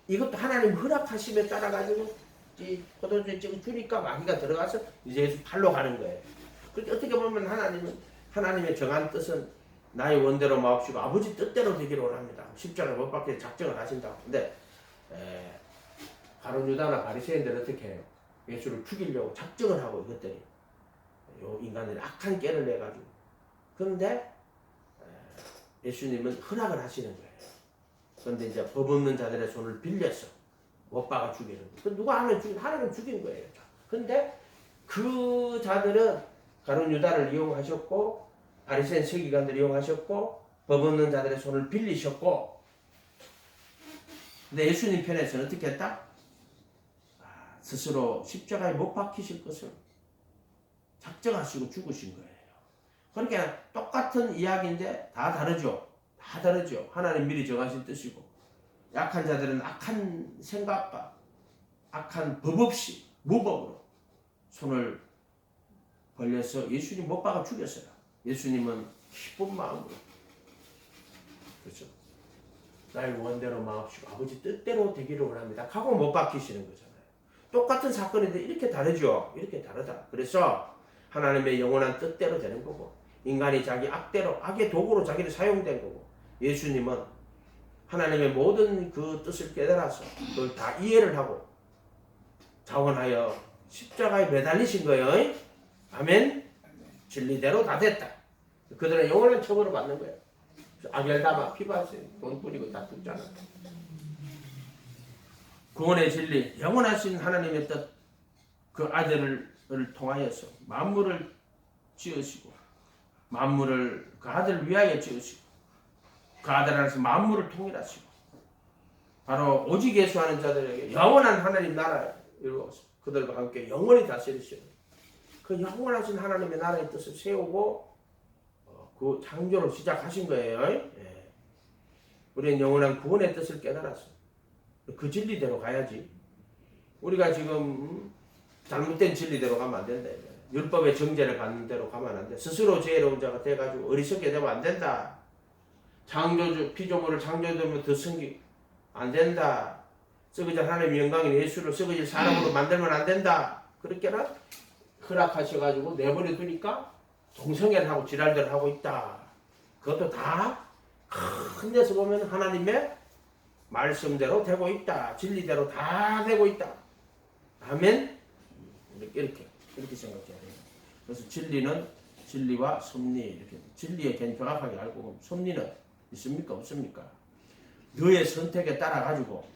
이것도 하나님 허락하심에 따라가지고 이 포도주에 찍어 주니까 마귀가 들어가서 이제 예수 팔로 가는 거예요. 그렇게 어떻게 보면 하나님의 정한 뜻은 나의 원대로 마옵시고 아버지 뜻대로 되기를 원합니다. 십자가를 못 박게 작정을 하신다고. 근데 가룟 유다나 바리새인들은 어떻게 해요? 예수를 죽이려고 작정을 하고 이것들이 요 인간들이 악한 깨를 내가지고. 그런데 예수님은 허락을 하시는 거예요. 그런데 이제 법 없는 자들의 손을 빌려서 못 박아 죽이는 거예요. 누가 하나는 죽인 거예요. 그런데 그 자들은 가룟 유다를 이용하셨고 바리새인 서기관들을 이용하셨고 법 없는 자들의 손을 빌리셨고 근데 예수님 편에서는 어떻게 했다? 스스로 십자가에 못 박히실 것을 작정하시고 죽으신 거예요. 그러니까 똑같은 이야기인데 다 다르죠. 다 다르죠. 하나님 미리 정하신 뜻이고 약한 자들은 악한 생각과 악한 법 없이 무법으로 손을 벌려서 예수님 못 박아 죽였어요. 예수님은 기쁜 마음으로 그렇죠. 나의 원대로 마옵시고 아버지 뜻대로 되기를 원합니다. 하고 못 박히시는 거잖아요. 똑같은 사건인데 이렇게 다르죠. 이렇게 다르다. 그래서 하나님의 영원한 뜻대로 되는 거고 인간이 자기 악대로 악의 도구로 자기를 사용된 거고 예수님은 하나님의 모든 그 뜻을 깨달아서 그걸 다 이해를 하고 자원하여 십자가에 매달리신 거예요. 아멘. 진리대로 다 됐다. 그들은 영원한 처벌을 받는 거예요. 아겔다마 피바세 돈 뿌리고 다 죽잖아. 구원의 진리, 영원하신 하나님의 뜻, 그 아들을 통하여서 만물을 지으시고 만물을 그 아들을 위하여 지으시고 그 아들 안에서 만물을 통일하시고 바로 오직 예수하는 자들에게 영원한 하나님 나라를 이루어서 그들과 함께 영원히 다스리시는 그 영원하신 하나님의 나라의 뜻을 세우고 그 창조를 시작하신 거예요. 예. 우리는 영원한 구원의 뜻을 깨달았어. 그 진리대로 가야지. 우리가 지금 잘못된 진리대로 가면 안 된다. 율법의 정죄를 받는 대로 가면 안 돼. 스스로 지혜로운 자가 돼가지고 어리석게 되면 안 된다. 창조주 피조물을 창조되면 더 숨기 안 된다. 썩어질 하나님의 영광인 예수를 썩어질 사람으로 만들면 안 된다. 그렇게는 허락하셔가지고 내버려 두니까 동성애를 하고 지랄들을 하고 있다. 그것도 다 큰 데서 보면 하나님의 말씀대로 되고 있다. 진리대로 다 되고 있다. 아멘. 이렇게 생각해야 돼요. 그래서 진리는 진리와 섭리 이렇게 진리에 견 정확하게 알고 섭리는 있습니까 없습니까? 너의 선택에 따라 가지고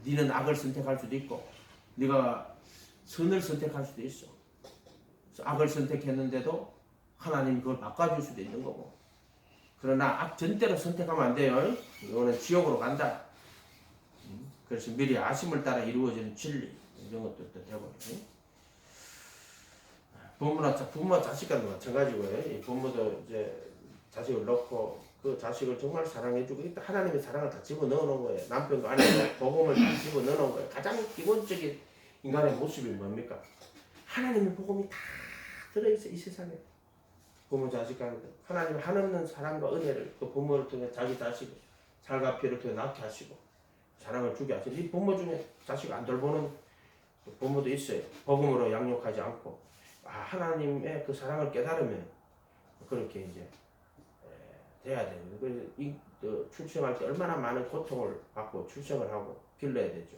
너는 악을 선택할 수도 있고 네가 선을 선택할 수도 있어. 악을 선택했는데도 하나님 그걸 바꿔줄 수도 있는 거고. 그러나 악 전대로 선택하면 안 돼요. 이거는 지옥으로 간다. 그래서 미리 아심을 따라 이루어지는 진리 이런 것들도 되고. 부모와 자식과도 마찬가지고요. 부모도 이제 자식을 놓고 그 자식을 정말 사랑해주고 하나님의 사랑을 다 집어넣어 놓은 거예요. 남편과 아내가 복음을 다 집어넣어 놓은 거예요. 가장 기본적인 인간의 모습이 뭡니까? 하나님의 복음이 다 들어있어 이 세상에. 부모 자식 간에 하나님의 한없는 사랑과 은혜를 그 부모를 통해 자기 자식을 살과 피를 통해 낳게 하시고 사랑을 주게 하시고 이 부모 중에 자식 안 돌보는 부모도 있어요. 복음으로 양육하지 않고 하나님의 그 사랑을 깨달으면 그렇게 이제 돼야 돼요. 그래서 출생할 때 얼마나 많은 고통을 받고 출생을 하고 길러야 되죠.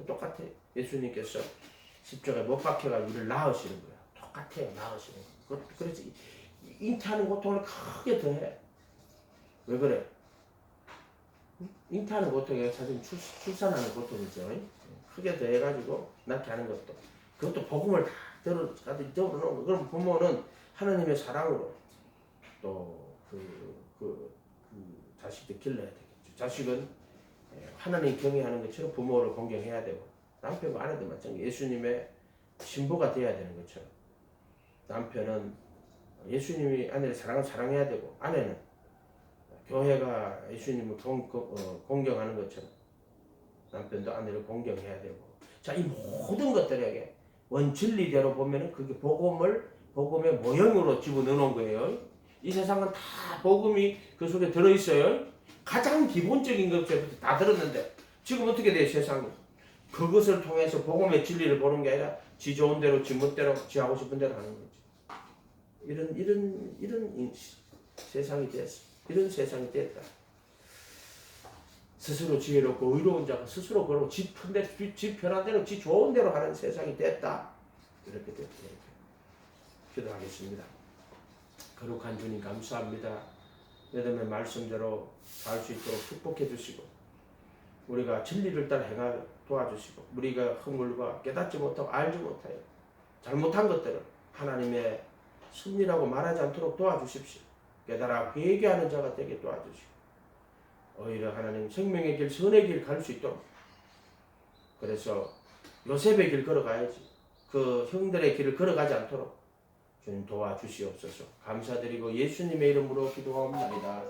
똑같아요. 예수님께서 십자가에 못 박혀가지고 우리를 낳으시는 거예요. 똑같아요. 낳으시는 거예요. 그래서 잉태하는 고통을 크게 더해. 왜 그래? 잉태하는 고통이 사실 출산하는 고통이죠. 크게 더해가지고 낳게 하는 것도. 그것도 복음을 다 들어놓은 거. 그럼 부모는 하나님의 사랑으로 또 그 자식들 길러야 되겠죠. 자식은 하나님 경외하는 것처럼 부모를 공경해야 되고 남편과 아내도 마찬가지. 예수님의 신부가 되어야 되는 것처럼 남편은 예수님이 아내를 사랑해야 되고 아내는 교회가 예수님을 공경하는 것처럼 남편도 아내를 공경해야 되고 자, 이 모든 것들에게 원진리대로 보면은 그게 복음의 모형으로 집어넣어 놓은 거예요. 이 세상은 다 복음이 그 속에 들어있어요. 가장 기본적인 것부터 다 들었는데 지금 어떻게 돼요 세상이? 그것을 통해서 복음의 진리를 보는 게 아니라 지 좋은 대로 지 멋대로 지 하고 싶은 대로 하는 거지. 이런 세상이 됐어. 이런 세상이 됐다. 스스로 지혜롭고 의로운 자가 스스로 그러고 지 편한 대로 지 좋은 대로 하는 세상이 됐다. 이렇게 됐다. 기도하겠습니다. 거룩한 주님 감사합니다. 여러분의 말씀대로 살 수 있도록 축복해 주시고 우리가 진리를 따라 행하 도와주시고 우리가 허물과 깨닫지 못하고 알지 못하여 잘못한 것들을 하나님의 섭리라고 말하지 않도록 도와주십시오. 깨달아 회개하는 자가 되게 도와주시고 오히려 하나님 생명의 길 선의 길 갈 수 있도록 그래서 요셉의 길 걸어가야지 그 형들의 길을 걸어가지 않도록 주님 도와주시옵소서. 감사드리고 예수님의 이름으로 기도합니다.